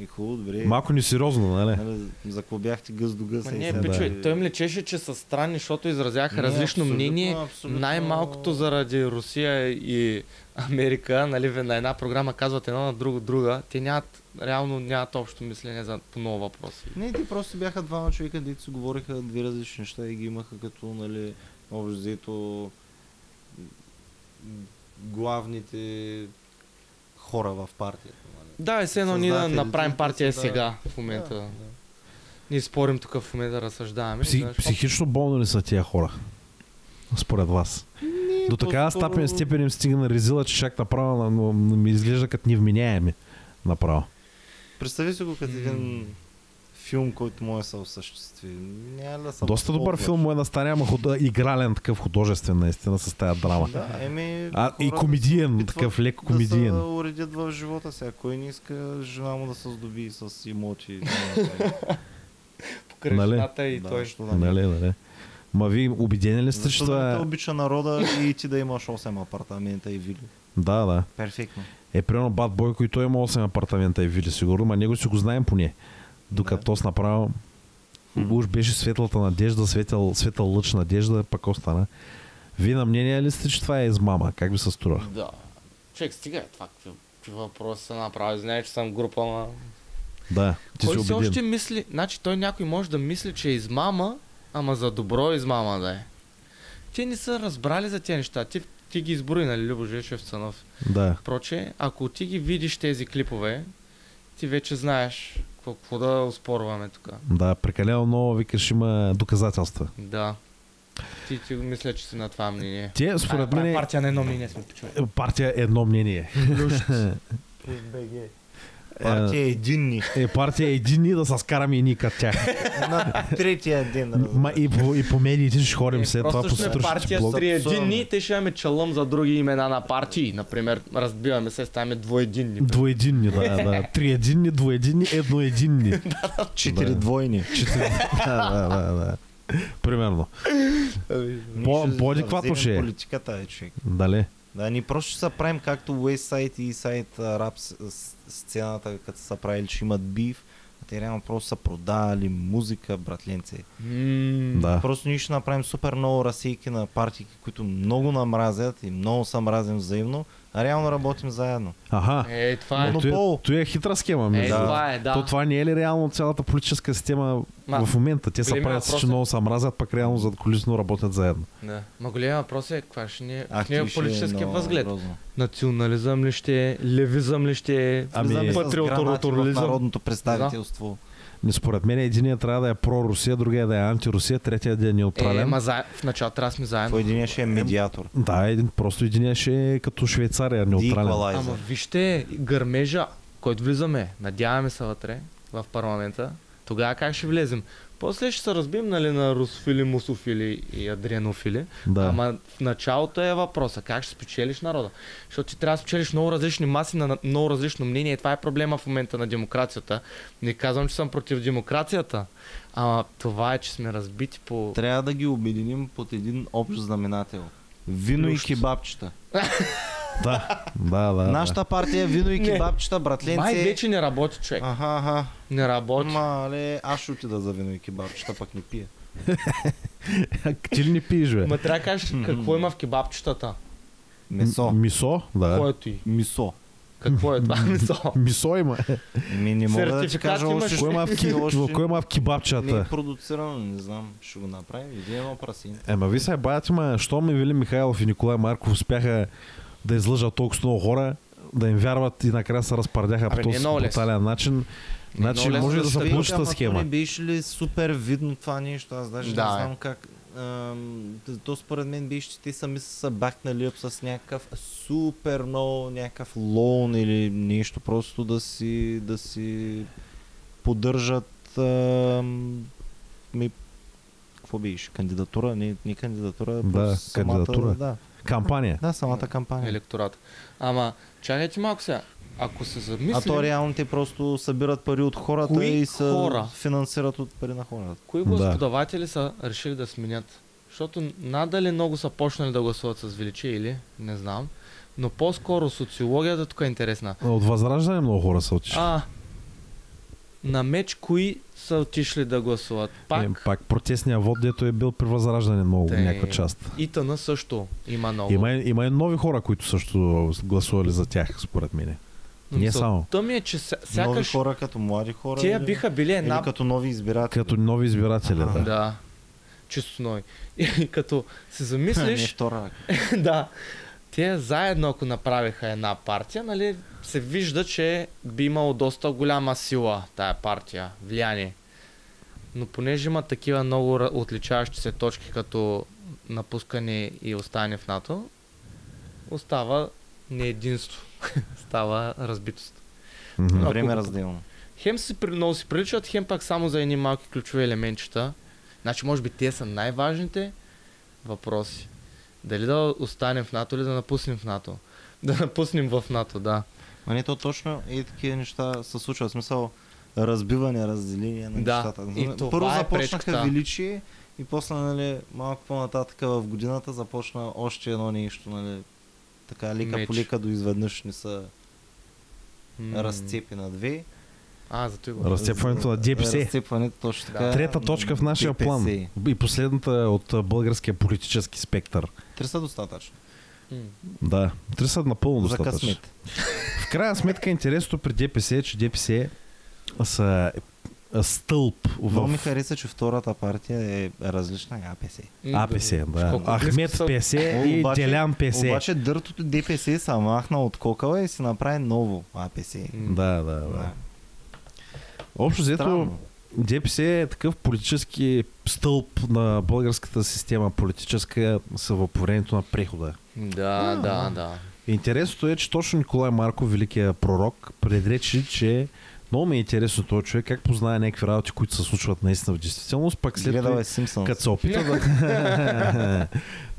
Хубаво, добре. Малко несериозно, нали? За какво бяхте гъс до гъс? Той им лечеше, че са странни, защото изразяха различно мнение. Най-малкото заради Русия и Америка, нали, на една програма казват едно на друга. Те нямат общо мислене по много въпроси. Не, те просто бяха двама човека, дето си говориха две различни неща и ги имаха като, нали, общо взето главните хора в партията. Да, все едно ние да направим партия сега, в момента. Да. Ние спорим тук в момента да разсъждаваме. Психично болни ли са тия хора? Според вас? До такава степен им стига на резила, че чак направо ми изглежда като невменяеми направо. Представи си го като един филм, който може да се осъществи. Доста добър филм му е да стане, ама игрален такъв художествен, наистина, с тази драма. И комедиен, такъв леко комедиен. Да се уредят в живота си. Кой не иска жена му да се здоби с имоти? Покрай жената и той. Нали. Ма ви убедени ли сте, че това е... Защото обича народа и ти да имаш 8 апартамента и вили. Да. Перфектно. Примерно Бат Бойко и той има 8 апартамента и вили, сигурно, ма него си го знаем поне. Докато то направо уж беше светлата надежда, светъл лъч надежда, пък остана. Вие на мнение ли сте, че това е измама? Как ви се струва? Да. Човек, стига това. Какви въпроси се направи? Знае, че съм група на... Да, ти си убеден. Кой се още мисли? Значи той някой може да мисли, че е измама, ама за добро измама да е. Те не са разбрали за тези неща. Ти ги изброи, нали, Любо Жечев, Цанов. Да. Проче, ако ти ги видиш тези клипове, ти вече знаеш какво да оспорваме тук. Да, прекалено много, викаш, има доказателства. Да. Ти мисля, че си на това мнение. Според мен... Партия на едно мнение сме почували. Партия едно мнение. Партия единни. Партия единни да се скараме и никът тях. На третия ден. И по медиите ще ходим след това по Просто сме партия с три единни, те ще имаме чалъм за други имена на партии. Например, разбиваме се, ставаме двоединни. Двоединни, да. Триединни, двоединни, едноединни. 4 двойни. Да. Примерно. По-адекватно ще е. Политиката е, човек. Дали? Да, ние просто ще се правим както Westside и Eastside рап сцената, като са правили, че имат биф. Те реално просто са продавали музика, братленце. Да. Просто ние ще направим супер много разсейки на партии, които много намразят и много се мразим взаимно, а реално работим заедно. Аха. Това е. Той е хитра схема. Това е, да. Това не е ли реално цялата политическа система в момента? Те се правят, че много се мразят, пък реално задкулисно работят заедно. Да. Ма голям въпрос е, каква ще ни е политическия е възглед? грозно. Национализъм ли ще е? Левизъм ли ще е? Патриоторизъм в народното представителство. Според мен единият трябва да е про-Русия, другия да е анти-Русия, третия да е неутрален. В началото трябва да сме заедно. Единия ще е медиатор. Да, просто единия ще е като Швейцария, неутрален. Ама вижте гърмежа, който влизаме, надяваме се вътре в парламента, тогава как ще влезем? После ще се разбим, нали, на русофили, мусофили и адренофили. Да. Ама в началото е въпроса. Как ще спечелиш народа? Защото ти трябва да спечелиш много различни маси на много различно мнение. И това е проблема в момента на демокрацията. Не казвам, че съм против демокрацията. Ама това е, че сме разбити по... Трябва да ги обединим под един общ знаменател. Вино и кебабчета. Да. Нашата партия е вино и кебабчета, братленце. Май вече не работи, човек. Аха. Не работи. Аз ще отида за вино и кебабчета, пък не пия. Ти ли не пиеш, бе? Ма трябва да кажеш какво има в кебабчетата. Месо. Мисо, да. Което и? Мисо. Какво е това месо? Мисо има. Не мога да ти кажа още. Кой има в кебабчата? Не е продуцирано, не знам. Ще го направим. Иди едно прасин. Ви се баят, що ми Вили Михайлов и Николай Марков успяха да излъжат толкова много хора, да им вярват и накрая се разпардяха по този брутален начин. Значи може да се получи тази схема. Не беше ли супер видно това нещо? Аз даже не знам как. То според мен беше, че те сами са бахнали с някакъв супер много, някакъв лоун или нещо, просто да си поддържат какво беше? Кандидатура? Не кандидатура, кандидатура. Да. Кампания. Да, самата кампания. Електорат. Ама, чакайте малко сега. Ако се замислим... А то реално те просто събират пари от хората и се финансират от пари на хората. Кои гласоподаватели са решили да сменят? Защото надали много са почнали да гласуват с величие или, не знам. Но по-скоро социологията тук е интересна. От Възраждане много хора са отишли. На меч кои са отишли да гласуват? Пак протестния вод, дето е бил при Възраждане много, някаква част. ИТН също има много. Има и нови хора, които също гласували за тях, според мен. Не само. То ми е, че нови хора като млади хора. Тия биха били или като нови избиратели. Като нови избиратели, да. Да. Чисто нови. И като се замислиш... Не втора. Да. Те заедно, ако направиха една партия, нали, се вижда, че би имало доста голяма сила тая партия, влияние. Но понеже има такива много отличаващи се точки, като напускане и остане в НАТО, остава не единство. Става разбитост. Време разделно. Хем много си приличат, хем пак само за едни малки ключови елементчета. Значи, може би те са най-важните въпроси. Дали да останем в НАТО или да напуснем в НАТО? Да напуснем в НАТО, да. А не то точно и такива неща се случват. В смисъл разбиване, разделение на нещата. Първо започнаха величие и после, нали, малко по-нататък в годината започна още едно нещо, нали, така лека по лека до изведнъж не са разцепи на две. Зато го. Разцепването на ДПС. Разцепването, точно така. Трета точка в нашия план. И последната от българския политически спектър. 3 са достатъчно. Да, 3 са напълно достатъчно. За късмет. В крайна сметка интересното при ДПС е, че ДПС са стълб в... Много ми хареса, че втората партия е различна и АПС. АПС, да. Ахмед ПС и Делян ПС. Обаче дъртото ДПС са махна от кокала и си направи ново АПС. Да. Общо взето ДПС е такъв политически стълб на българската система, политическа съвъпорението на прехода. Да. Интересното е, че точно Николай Марков, великият пророк, предречи, че много ми е интересно този човек, как познае някакви работи, които се случват наистина в действителност, пък след това, като се опита да...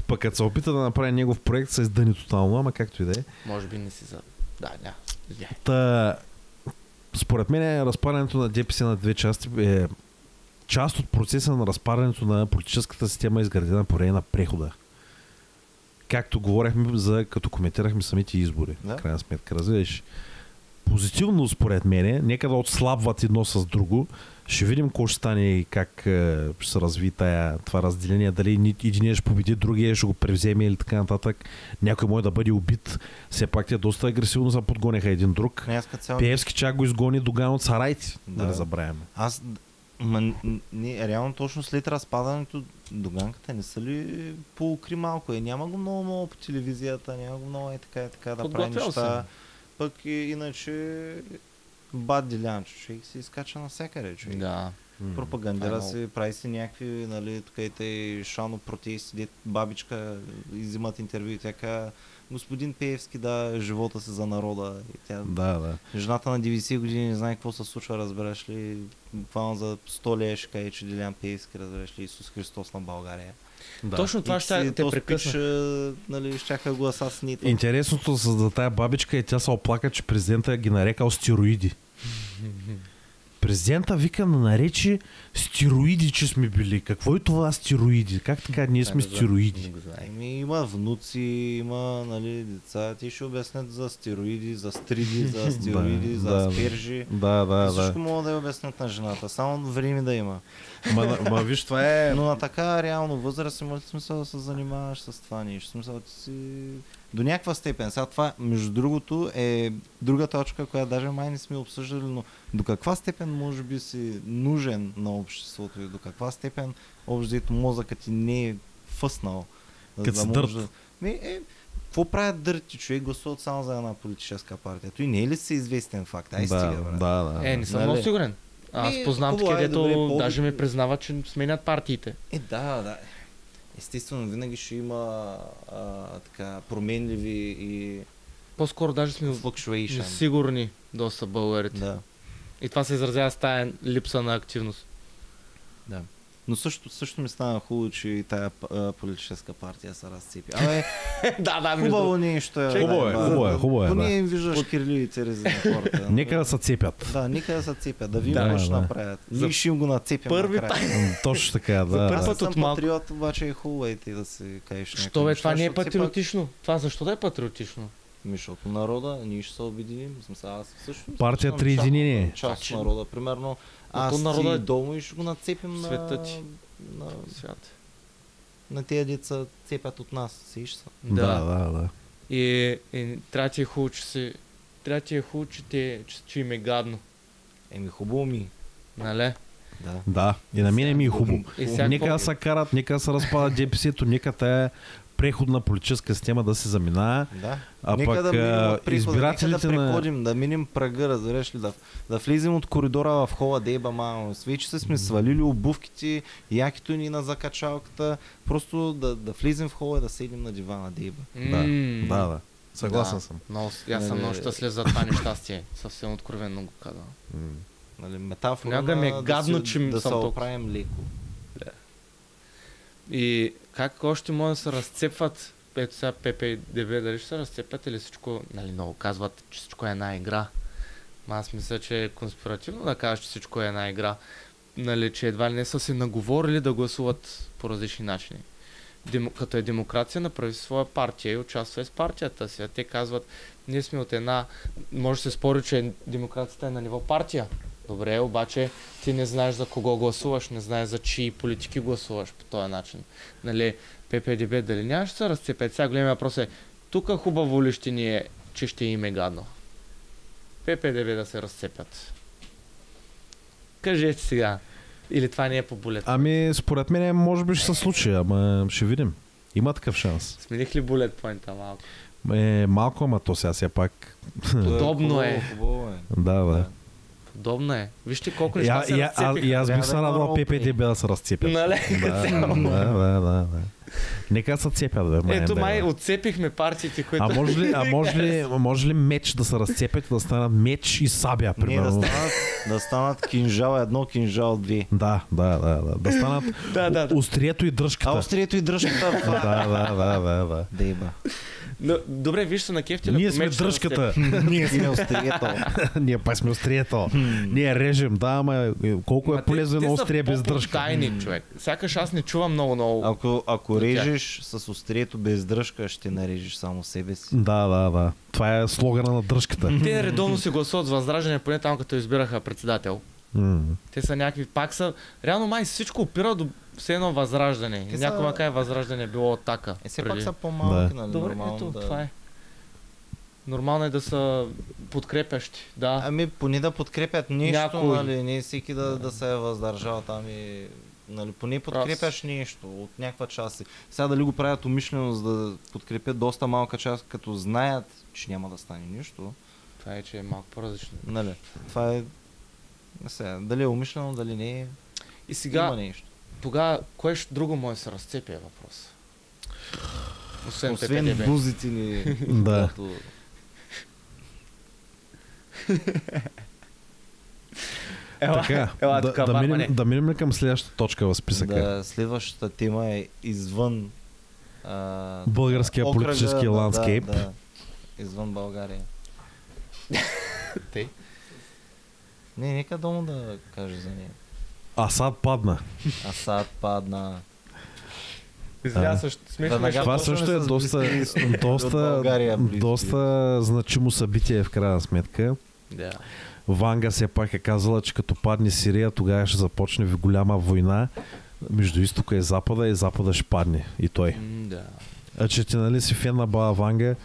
пък като се опита да направи негов проект, се издъни тотално, ама както и да е. Може би не си за... Да, няма. Та, според мен разпадането на ДПС на две части е част от процеса на разпадането на политическата система, изградена по време на прехода. Както говорихме като коментирахме самите избори. В крайна сметка, разбираш. Позитивно според мен, нека да отслабват едно с друго. Ще видим какво ще стане и как ще се разви това разделение. Дали единия ще победи, другия ще го превземе или така нататък. Някой може да бъде убит. Все пак те доста агресивно се подгоняха един друг. Пеевски чак го изгони Доган от Сарайти. Да не забравяме. Реално точно след разпадането Доганката не са ли поукри малко? Няма го много по телевизията, няма го много така да прави неща. Пък иначе бад Дилянчо, човек се изкача навсякъде, човек. Да. Пропагандира се, прави се някакви, нали, тук и шално протести, дет бабичка изимат интервю и тя господин Пеевски живота си за народа. И тя, жената на 90 години не знае какво се случва, разбираш ли, буквално за 100 лея ще каже, че Делян Пеевски, разбираш ли, Исус Христос на България. Да. Точно това ще те прекъсна. Нали, щяха го асасините. Интересното за тая бабичка е, тя се оплака, че президента ги нарекал стероиди. Президента вика наречи стероиди, че сме били. Какво е това стероиди? Как така ние сме стероиди? Има внуци, има деца. Ти ще обяснят за стероиди, за стриди, за стероиди, за аспержи. Всичко мога да я обяснят на жената. Само време да има. Ма виж, това е... Но на така реално възраст има ли смисъл да се занимаваш с това нещо? Смисъл да си... До някаква степен. Сега това, между другото, е друга точка, която даже май не сме обсъждали, но до каква степен може би си нужен на обществото и до каква степен общо мозъкът ти не е фъснал. Като си дърт. Какво правят дърти? Човек гласуват само за една политическа партия. Той не е ли си известен факт? Стига, брат. Да. Не съм много сигурен. Аз познавам такива, където даже ми признават, че сменят партиите. Да. Естествено, винаги ще има така променливи и по-скоро даже сме несигурни доста българите. Да. И това се изразява с тая липса на активност. Да. Но също ми стана хубаво, че и тая политическа партия се разцепи. Хубаво нещо е. Хубаво е. Поне им виждаш кирливите рези на хората. Нека да се цепят. Да, нека да се цепят. Да видим какво ще направят. Ние ще им го нацепим накрая. Точно така, да. Аз съм патриот, обаче е хубаво и ти да си кажеш някакво. Що бе, това не е патриотично. Това защо да е патриотично? Защото народа, ние ще се обединим. Партия три единение. Част от народа, примерно. Аз ти долу и ще го нацепим света ти. На свят. На тези деца цепят от нас. Сиш са. Да. И трябва ти е хубаво, че им е гадно. Хубаво ми. Нали? Да. И на мен ми е хубаво. Нека да се карат, нека да се разпадат ДПС-то, нека тая преходна политическа система да се заминава. А нека пък избирателите да преходим, да минем прага, разбереш ли, да влизим от коридора в хола дейба, мамо. Вече сме свалили обувките, якито ни на закачалката, просто да влизим в хола и да седим на дивана дейба. Да. Съгласен съм. Аз съм много щастлив за това нещастие. Съвсем откровенно го казвам. Метафора да се оправим леко. И как още може да се разцепват, ето сега ПП и ДБ, дали ще се разцепят или всичко, много казват, че всичко е една игра. Аз мисля, че е конспиративно да кажа, че всичко е една игра. Че едва ли не са се наговорили да гласуват по различни начини. Като е демокрация, направи своя партия и участва с партията си. А те казват, ние сме от една... Може да се спори, че демокрацията е на ниво партия. Добре, обаче ти не знаеш за кого гласуваш, не знаеш за чии политики гласуваш по този начин. ППДБ дали няма ще се разцепят? Сега големия въпрос е, тук хубаво ли ще ни е, че ще им е гадно? ППДБ да се разцепят. Кажете сега. Или това не е по булет? Според мен може би ще се случи, ама ще видим. Има такъв шанс. Смених ли булет поинта малко? Малко, ама то сега пак... Подобно е. Да. Удобно е. Вижте колко неща се разцепиха. И аз бих се радвал ППДБ да се разцепят. Нали? Да. Нека се цепят. Ето май отцепихме партиите, които... може ли меч да се разцепят, да станат меч и сабя, примерно? Да станат кинжал 1, кинжал 2. Да. Да станат острието и дръжката. Острието и дръжката. Да. Дейба. Но, добре, вижте на кефтеля. Ние сме дръжката. Ние сме острието. Ние пак сме острието. Ние режем, да, ама колко е полезно на острие без дръжка. Тайни, човек. Сякаш аз не чувам много. Ако режеш с острието без дръжка, ще нарежеш само себе си. Да. Това е слогана на дръжката. Те редовно се гласуват с Възраждане, поне там като избираха председател. Те са някакви, пак са... Реално май всичко опира до все едно Възраждане. Някой ма каже Възраждане било Атака. Все пак са по-малки, нали? Добре, ето, това е. Нормално е да са подкрепящи, да. Ами поне да подкрепят нещо, нали, не всеки да се е въздържал там и... Нали, поне подкрепяш нещо от някаква част. Сега дали го правят умишлено, за да подкрепят доста малка част, като знаят, че няма да стане нищо. Това е, че е малко по-различно. Нали, това е... Сега, дали е умишлено, дали не е... И сега, има нещо. Тогава, кое друго може да се разцепи е въпрос? Освен бузите ни. Да. Така, да минем ли към следващата точка в списъка? Да, следващата тема е извън българския политически ландскейп. Да, извън България. Тей? Не, нека Домо да каже за нея. Асад падна. Това също е доста значимо събитие в крайна сметка. Да. Ванга все пак е казала, че като падне Сирия, тогава ще започне голяма война между изтока и запада, и запада ще падне. И той. Да. А че ти нали си фен на баба Ванга,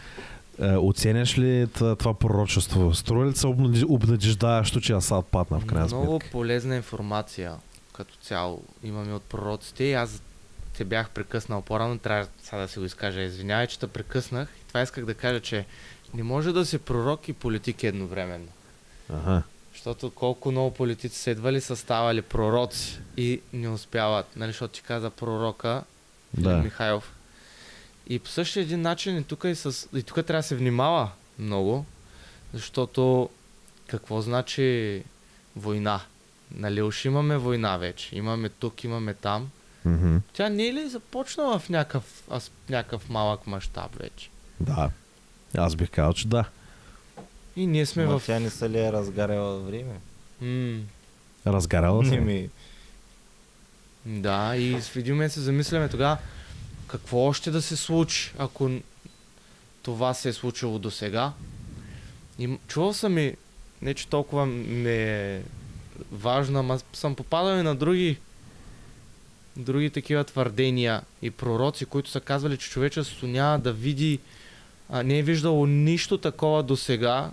оценяш ли това пророчество? Струва ли се обнадеждаващо, че Асад падна в крайна сметка? Много полезна информация като цяло имаме от пророците и аз те бях прекъснал по-рано, трябва сега да си го изкажа. Извинявай, че те прекъснах. И това исках да кажа, че не може да си пророк и политик едновременно. Ага. Защото колко много политици са идвали, са ставали пророци и не успяват. Нали, защото ти каза пророка Михайлов. И по същия един начин и тук трябва да се внимава много, защото какво значи война? Нали, уж имаме война вече. Имаме тук, имаме там. Mm-hmm. Тя не е ли започнала в някакъв малък мащаб вече? Да. Аз бих казал, че да. И ние сме Тя не се ли е разгаряла време? Разгаряла се? Да, и в един момент се замисляме тогава какво още да се случи, ако това се е случило до сега. И чувал съм и, не че толкова не е важно, ама съм попадал и на други такива твърдения и пророци, които са казвали, че човечеството няма да види, не е виждало нищо такова до сега,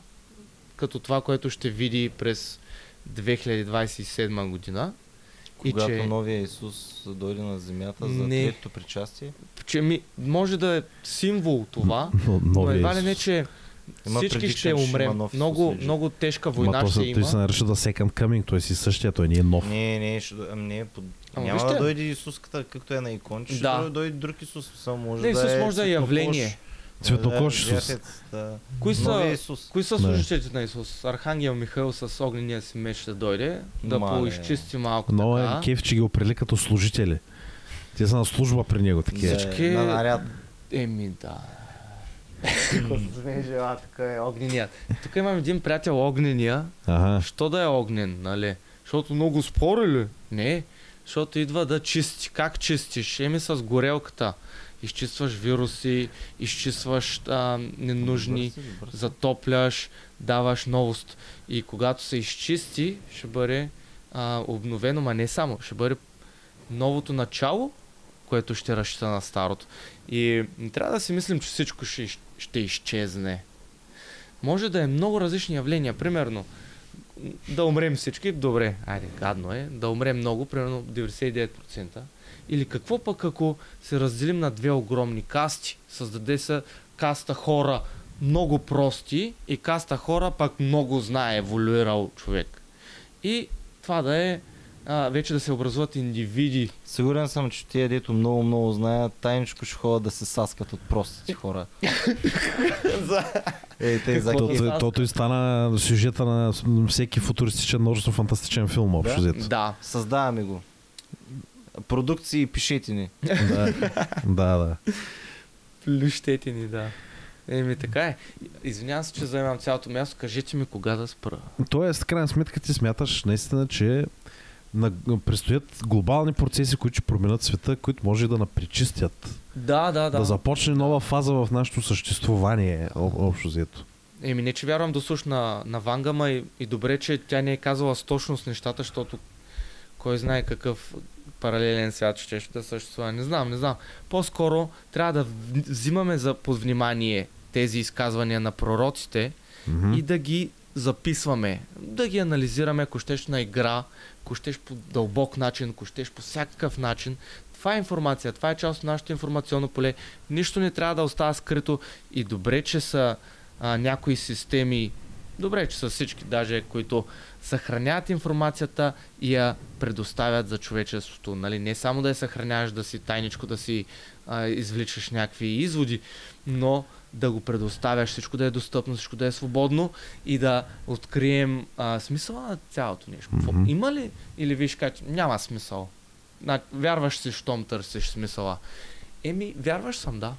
като това, което ще види през 2027 година. Когато новия Исус дойде на земята за третото причастие? Че може да е символ това, но едва ли не, че всички ще умрем. Много тежка война ще има. Той се нарича да Second Coming, той си същия, той не е нов. Няма да дойде Исус, както е на иконче, ще дойде друг Исус. Исус може да е явление. Цветнокош Исус. Кои са служителите на Исус? Архангел Михаил с огнения си меч ще дойде да поизчисти малко така. Но е кеф, че ги определи като служители. Те са на служба при него такива. На наряд. Да. Така е огненият. Тук имам един приятел огнения. Що да е огнен, нали? Защото много спорили? Не. Защото идва да чисти. Как чистиш? С горелката. Изчистваш вируси, изчистваш ненужни, затопляш, даваш новост. И когато се изчисти, ще бъде обновено, ма не само, ще бъде новото начало, което ще разчита на старото. И не трябва да си мислим, че всичко ще изчезне. Може да е много различни явления. Примерно, да умрем всички, добре, гадно е, да умрем много, примерно 99%. Или какво пък ако се разделим на две огромни касти, създаде се каста хора много прости и каста хора пък много знае, еволюирал човек. и това да е вече да се образуват индивиди. Сигурен съм, че тия, дето много знаят, тайничко ще ходят да се саскат от простите хора. Тото и стана сюжета на всеки футуристичен, научно-фантастичен филм, общо взето. Да. Създаваме го. Продукции, пишете ни. Да. Плющете ни, да. Така е. Извинявам се, че заемам цялото място. Кажете ми кога да спра. Тоест, крайна сметка ти смяташ наистина, че предстоят глобални процеси, които ще променят света, които може да напречистят. Да. Да започне нова фаза в нашето съществувание, общо взето. Не, че вярвам до суш на Вангама и добре, че тя не е казала с точност нещата, защото кой знае какъв паралелен свят ще да съществува. Не знам. По-скоро трябва да взимаме под внимание тези изказвания на пророците и да ги записваме, да ги анализираме, ако щеш на игра, ако щеш по дълбок начин, ако щеш по всякакъв начин. Това е информация, това е част от нашето информационно поле. Нищо не трябва да остава скрито и добре, че са някои системи, добре, че са всички даже, които съхраняват информацията и я предоставят за човечеството. Нали? Не само да я съхраняваш, да си тайничко, да си извличаш някакви изводи, но да го предоставяш, всичко да е достъпно, всичко да е свободно и да открием смисъла на цялото нещо. Има ли? Или виж как няма смисъл? Вярваш си, щом търсиш смисъла. Вярваш съм, да.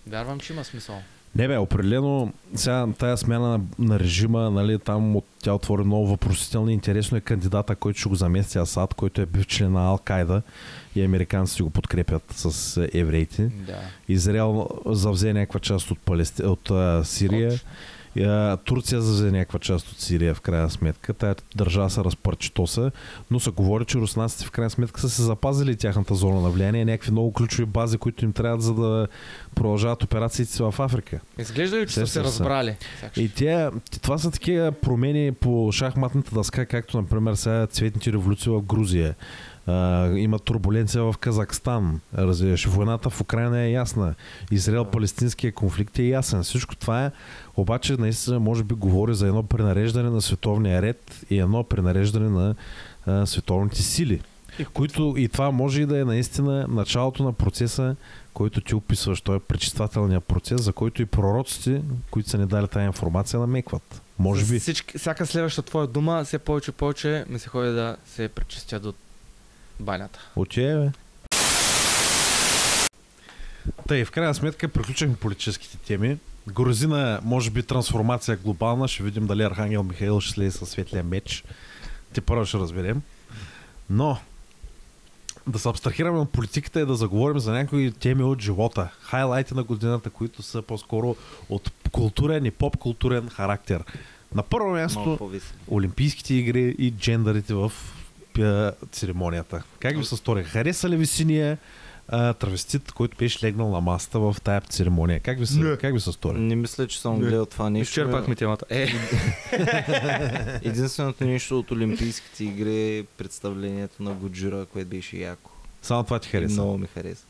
Вярвам, че има смисъл. Не определено сега тая смяна на режима, нали, там тя отвори много въпросителни. Интересно е кандидата, който ще го замести Асад, който е бив член на Ал-Кайда и американците го подкрепят с евреите. Да. Израел завзе някаква част от Сирия. Турция завзе някаква част от Сирия в крайна сметка. Тая държава се разпърчетоса, но се говори, че руснаците в крайна сметка са се запазили тяхната зона на влияние, някакви много ключови бази, които им трябват, за да продължават операциите си в Африка. Изглежда ли, че са се разбрали? И това са такива промени по шахматната дъска, както например сега цветните революции в Грузия. Има турбуленция в Казахстан. Войната в Украйна е ясна. Израел-палестинския конфликт е ясен. Всичко това е, обаче наистина може би говори за едно пренареждане на световния ред и едно пренареждане на световните сили. И това може и да е наистина началото на процеса, който ти описваш. Той е пречиствателният процес, за който и пророците, които са ни дали тази информация, намекват. Може би. Всяка следваща твоя дума, все повече ми се ходи да се пречистят от банята. Бе. Тъй, в крайна сметка приключихме политическите теми. Грозина, може би трансформация глобална. Ще видим дали Архангел Михаил ще слезе със светлия меч. Те първо ще разберем. Но да се абстрахираме от политиката и да заговорим за някои теми от живота. Хайлайти на годината, които са по-скоро от културен и поп-културен характер. На първо място Олимпийските игри и джендърите в церемонията. Как ви се стори? Хареса ли ви синия травестит, който беше легнал на масата в тая церемония? Как ви се стори? Не мисля, че съм гледал това нещо. Изчерпахме темата. Единственото нещо от Олимпийските игри е представлението на Годжира, което беше яко. Само това ти хареса? Много ми хареса.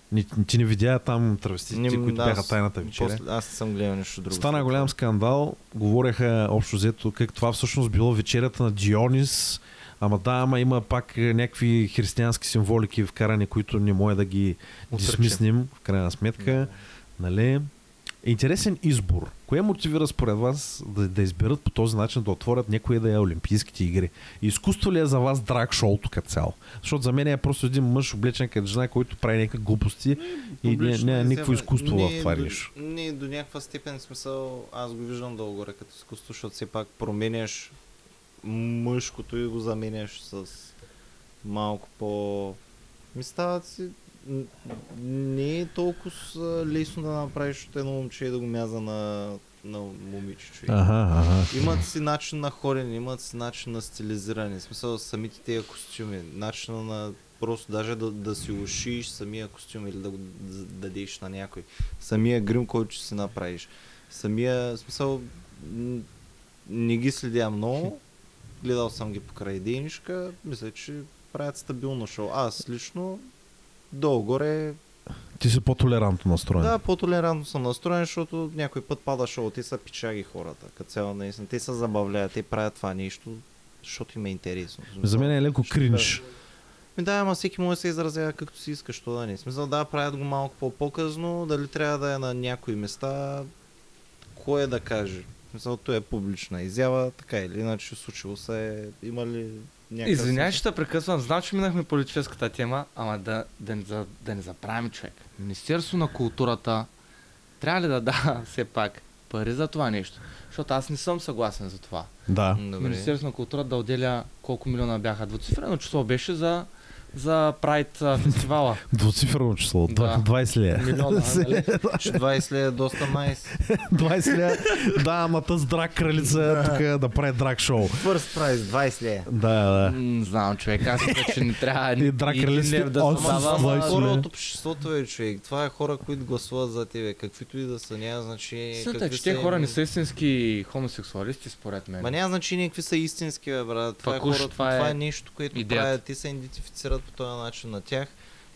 Ти не видя там травеститите, които бяха тайната вечеря? Аз не съм гледал нещо друго. Стана голям скандал. Говореха общо взето как това всъщност било вечерята на Дионис. Ама има пак някакви християнски символики вкарани, които не може да ги дисмиснем в крайна сметка. Нали? Интересен избор. Кое мотивира според вас да изберат по този начин да отворят някои да е Олимпийските игри? Изкуство ли е за вас драг шоуто като цяло? Защото за мен е просто един мъж облечен като жена, който прави някакви глупости и няма никакво изкуство в това нещо. Не, до някаква степен смисъл аз го виждам долу-горе като изкуство, защото все пак променяш мъжкото и го заменяш с малко по... Стават си... Не е толкова лесно да направиш от едно момче и да го мяза на момиче човек. Имат си начин на ходене, имат си начин на стилизиране. В смисъл самите тези костюми, начина на просто даже да си ушиш самия костюм или да го дадеш на някой. Самия грим, който ще си направиш. Самия, в смисъл, не ги следя много. Гледал съм ги покрай денишка, мисля, че правят стабилно шоу. Аз лично долу-горе... Ти си по-толерантно настроен. Да, по-толерантно съм настроен, защото някой път пада шоу. Те са пичаги хората. Като цяло наистина. Те се забавляват, те правят това нещо. защото им е интересно. За мен е леко кринж. Да, ама всеки може да се изразява както си иска, що да не. Смисъл, да, правят го малко по-показно, дали трябва да е на някои места, кой е да каже. Смисъл, то е публична изява, така или иначе случило се, има ли някакъв... Извинявай, че те прекъсвам, знам, че минахме политическата тема, ама да не забравим, човек. Министерство на културата трябва ли да дава все пак пари за това нещо? Защото аз не съм съгласен за това. Да. Министерство на културата да отделя колко милиона бяха. Двуцифрено число беше за Прайд фестивала. Двуцифрено число, Да. 20 ли е? Милиона, нали? 20 ли е доста найс. 20 ли е? Да, ама тъс драг кралица тук да прави драг шоу. First prize, 20 ли е? Да. Не знам, човек, аз мисля, че не трябва И драг кралиците лев да осем създава. слайс. Хора от обществото е, човек. Това е хора, които гласуват за тебе. Каквито и да са, няма значение. Истината е, че те хора не са истински хомосексуалисти, според мен. Ма няма значение какви са истински, бе, брат. Това е Пък уж хора, това е нещо, което идеята. правят. Те се идентифицират по този начин на тях.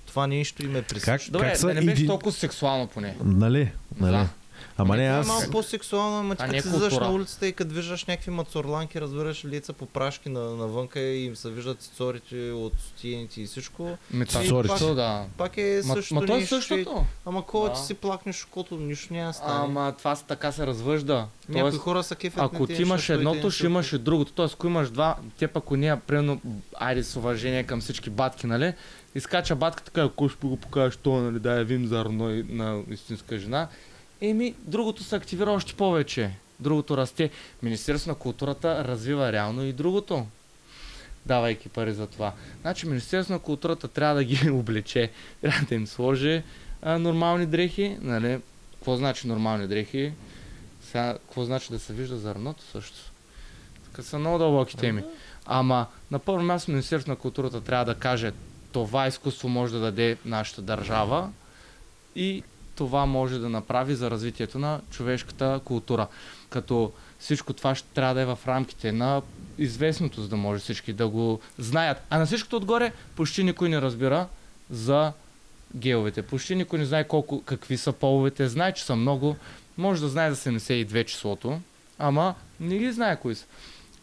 Това нещо им е присъщо. Добре, Как са да не беше иди- толкова сексуално поне. Нали? Да. Ама не Това е аз... малко по-сексуално, ама ти А като не си излизаш култура. на улицата и като виждаш някакви мацорланки, разбираш лица по прашки навънка и им се виждат цицорите от стотиените и всичко. Цицорите. Да. Пак е същото Ма то е нещо. същото. Ама кога Да. ти си плакнеш окото, нищо няма да стане. Ама това така се развъжда. Някои Тоест, хора са кефят ако ти имаш едното, ще имаш и другото. Тоест, ако имаш два, те пък ако ние, примерно, айде с уважение към всички батки, нали? Изкача батка така, ако ще го покажеш това, нали, да явим зарно на истинска жена. Другото се активира още повече. Другото расте. Министерството на културата развива реално и другото, давайки пари за това. Значи Министерството на културата трябва да ги облече, трябва да им сложи нормални дрехи, нали? Какво значи нормални дрехи? Сега, какво значи да се вижда зърното също? Така са много дълбоки теми. Ама на първо място Министерството на културата трябва да каже това изкуство може да даде нашата държава и това може да направи за развитието на човешката култура. Като всичко това ще трябва да е в рамките на известното, за да може всички да го знаят. А на всичкото отгоре почти никой не разбира за геовете. Почти никой не знае какви са половете. Знае, че са много. Може да знае за 72 числото, ама не ги знае кои са.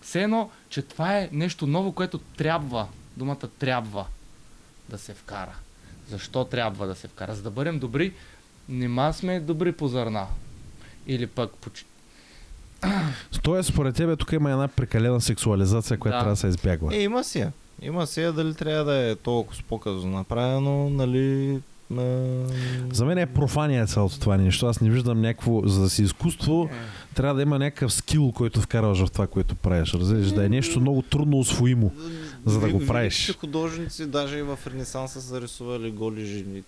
Все едно, че това е нещо ново, което трябва. Думата трябва да се вкара. Защо трябва да се вкара? За да бъдем добри, нема сме добри по зърна. Или пък Тоест, според тебе, тук има една прекалена сексуализация, която Да. трябва да се избягва. Има си я. Има си я, дали трябва да е толкова показно направено, нали... За мен е профания цялото това нещо. Аз не виждам някакво, за да си изкуство, трябва да има някакъв скил, който вкарваш в това, което правиш. Разбираш, да е нещо много трудно усвоимо, за да го правиш. Великите художници, даже и в Ренесанса са рисували голи жени.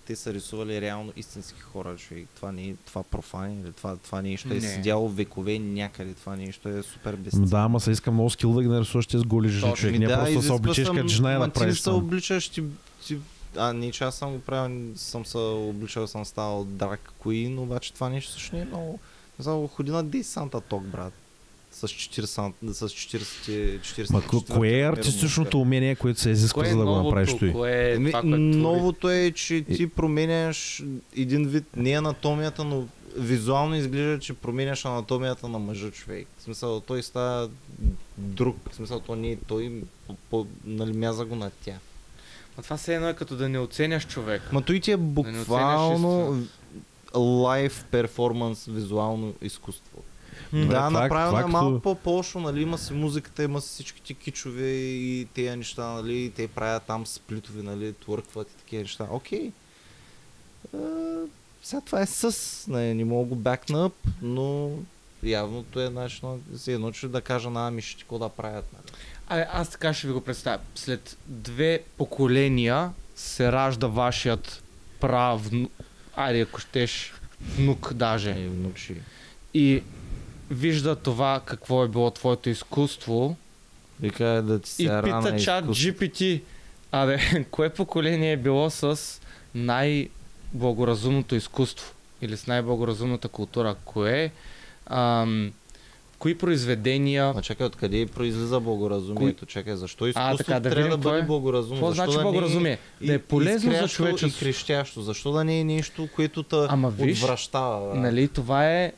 Те са рисували реално истински хора, човек. Това не е това профани, или това нещо е Не. седяло векове някъде. Това нещо е супер безценно. Да, ама се иска много скил да ги нарисуваш тези голи жени, Точно. човек. Не просто се обличеш като жена и да Ти не правиш се там. обличаш, не, че аз съм го правил, съм се обличал, съм ставал драг queen, обаче това нещо също не е много... За ходи на 10 санта ток, брат. С 40... Кое е артистичното умение, което се изисква, за да го направиш той? Новото е, че ти променяш един вид, не анатомията, но визуално изглежда, че променяш анатомията на мъжа, човек. В смисъл, той става друг. В смисъл, то не е той, нали, мяза го на тя. А това все едно е като да не оценяш човек. Ма той ти е буквално лайв перформанс, визуално изкуство. Да, направено е малко по-пошо, нали, има си музиката, има си всичките кичове и тези неща, нали, те правят там сплитове, нали, твъркват и такива неща. Окей. Сега това е не мога го бакна ап, но явното е начин, едно, че да кажа на амишите какво да правят, нали. Аз така ще ви го представя. След 2 поколения се ражда вашият айде ако щеш, внук даже. Внучи. И вижда това какво е било твоето изкуство. Вика да ти се и пита чат GPT. Кое поколение е било с най-благоразумното изкуство? Или с най-благоразумната култура? Кои произведения... Чакай, откъде произлиза благоразумието? Чакай, защо изкуството да трябва да бъде благоразумно? Какво значи благоразумие? Да е полезно за човечеството. И крещящо. Защо да не е нещо, което те отвращава? Нали, това е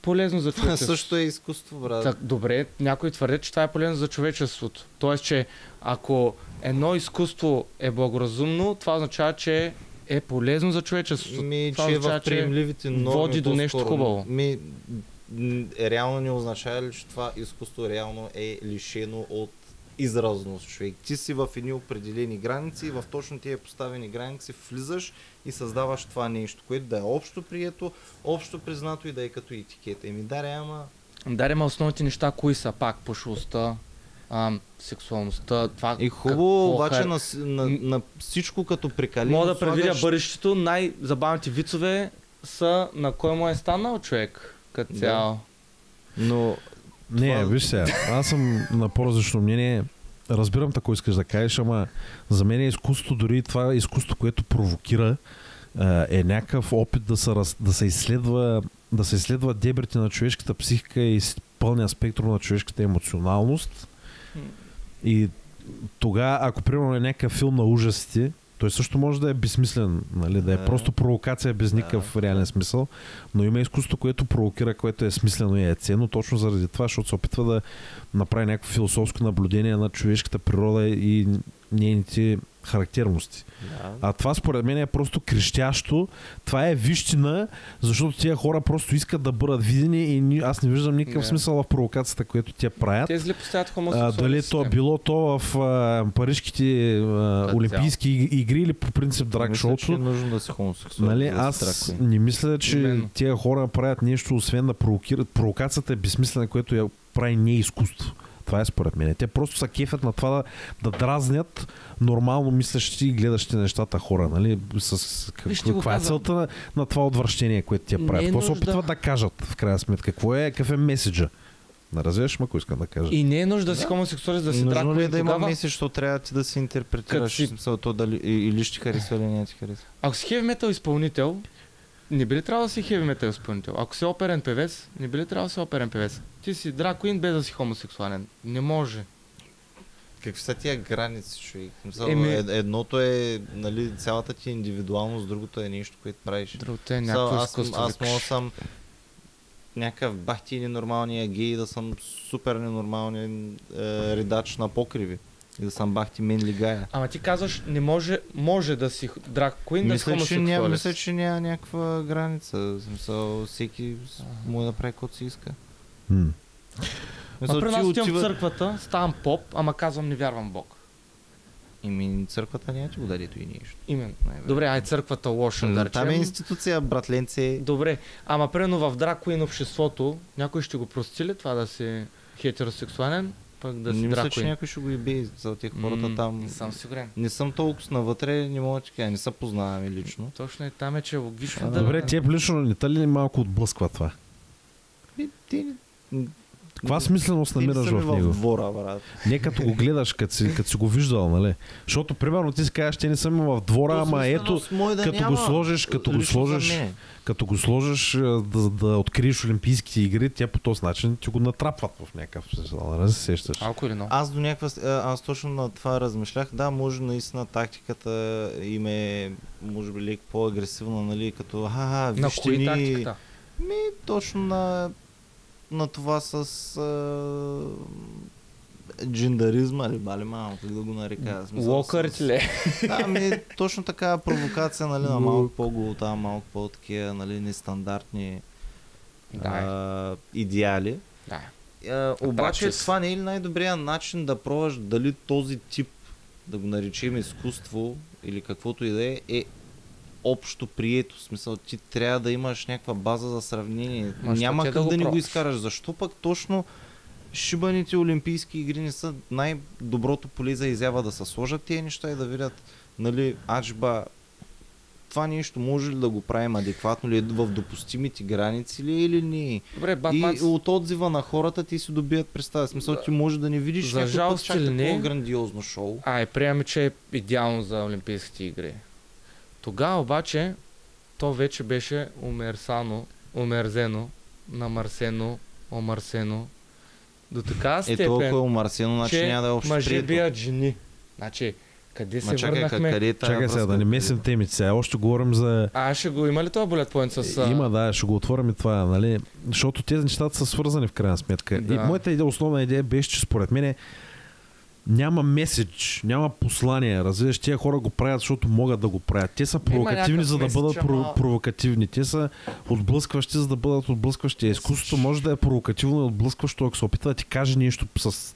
полезно за човечеството. Също е изкуство, брат. Так, добре, някой твърдят, че това е полезно за човечеството. Тоест, че ако едно изкуство е благоразумно, това означава, че е полезно за човечеството. Това че означава, в приемливите норми води до нещо хубаво. Реално не означава ли, че това изкуство реално е лишено от изразност, човек. Ти си в едни определени граници и в точно тия поставени граници влизаш и създаваш това нещо, което да е общо прието, общо признато и да е като етикета. Ама основните неща, кои са пак? Пошлостта, сексуалността, това. И хубаво, обаче на всичко като прекалено. Мога да предвидя бъдещето, най-забавните вицове са на кой му е станал човек като цяло. Но не, виж сега, аз съм на по-различно мнение. Разбирам тако искаш да кажеш, ама за мен е изкуство, дори това изкуство, което провокира, е някакъв опит да се изследва дебрите на човешката психика и пълния спектър на човешката емоционалност. И тогава, ако примерно е някакъв филм на ужасите, той също може да е безсмислен, нали? Да е просто провокация без никакъв реален смисъл, но има изкуство, което провокира, което е смислено и е ценно, точно заради това, защото се опитва да направи някакво философско наблюдение на човешката природа и нейните характерности. А това според мен е просто крещящо. Това е вищина, защото тия хора просто искат да бъдат видени и аз не виждам никакъв смисъл в провокацията, която те правят. Те зли поставят хомосексуални. Дали то било то в Парижките олимпийски игри или по принцип драг шоуто. Нужно да си хомосексуален. Нали, аз не мисля, че тия хора правят нещо, освен да провокират. Провокацията е безсмислена, което я прави не изкуство. Това е според мен. Те просто са кефят на това да дразнят нормално мислещи и гледащи нещата хора. Нали? Каква е целта на това отвращение, което тя правят? Какво се опитват да кажат в крайна сметка? Какъв е меседжа? Не разбираш, ако искам да кажа. И не е нужда да си хомосексуалист, да си драг. Нужно ли да има меседж, защото трябва ти да си интерпретираш смисълто или ще ти харесва или не ти харесва? Ако си хеви метал изпълнител, не би ли трябвало да си хеви метал изпълнител? Ако си оперен певец, не би ли трябвало да си оперен певец? Ти си драг куин без да си хомосексуален. Не може. Какви са тия граници, човек? Едното е, нали, цялата ти индивидуалност, другото е нещо, което правиш. Другото е някакво изкуство. Аз мога да съм някакъв бахти ненормалния гей, да съм супер ненормалния редач на покриви. И да съм бахти менли гая. Ама ти казваш, не може да си драг куин, да си хомосексуалист. Мисля, че няма някаква граница. Всеки може да прави каквото си иска. При нас отивам в църквата, ставам поп, ама казвам не вярвам в Бог. Църквата няма ти го даде и нещо. Именно. Добре, църквата лоша, да речем. Там е институция, братленце. Добре, ама примерно в драг куин обществото, някой ще го прости ли това да си хетеросексуален? Да не мисля, че някой ще го иби за тия хората там. Не съм сигурен. Не съм толкова навътре, не мога да ти кажа, не се познаваме лично. Точно и там е, че е логично. Добре, теб лично не та ли малко отблъсква това? Каква смисленост намираш в него? Двора, брат. Не като го гледаш, като си го виждал, нали? Защото, примерно, ти си кажеш, че не съм в двора, ама ето, като го сложиш да откриеш Олимпийските игри, тя по този начин ти го натрапват в някакъв смисъл, не се сещаш. Аз точно на това размишлях. Да, може наистина тактиката им е, може би, леко по-агресивна, нали, като вижте ни... На кои тактиката? Точно на това с джендаризма, или бали малко, как да го нарека. Локърт ли? Да, точно така провокация, нали, на малко по-голота, малко по-такива, нали, нестандартни идеали. Да. Обаче това не е ли най-добрият начин да пробваш дали този тип, да го наречем изкуство или каквото и да е общо прието. В смисъл, ти трябва да имаш някаква база за сравнение. Няма как да не го изкараш. Защо пък точно шибаните олимпийски игри не са най-доброто поле за изява да се сложат тези неща и да видят, нали, аджба, това нещо може ли да го правим адекватно ли, в допустимите граници ли или не. Добре, и от отзива на хората ти си добият представа. В смисъл, ти може да не видиш някакво по-грандиозно шоу. Приемаме, че е идеално за олимпийските игри. Тогава обаче то вече беше омерзено, намърсено, омърсено до така степен, толкова омърсено, значи няма да е общо мъже прието. бият жени. Значи Къде се върнахме? Чакай сега, да не месим темите сега. Още говорим за... ще го има ли това bullet point с... Има, да, ще го отворим и това, нали? Защото тези нещата са свързани в крайна сметка. Да. И моята основна идея беше, че според мен няма меседж, няма послание. Разбираш, тия хора го правят, защото могат да го правят. Те са провокативни, за да бъдат провокативни. Те са отблъскващи, за да бъдат отблъскващи. Изкуството може да е провокативно и отблъскващо, ако се опита да ти каже нещо с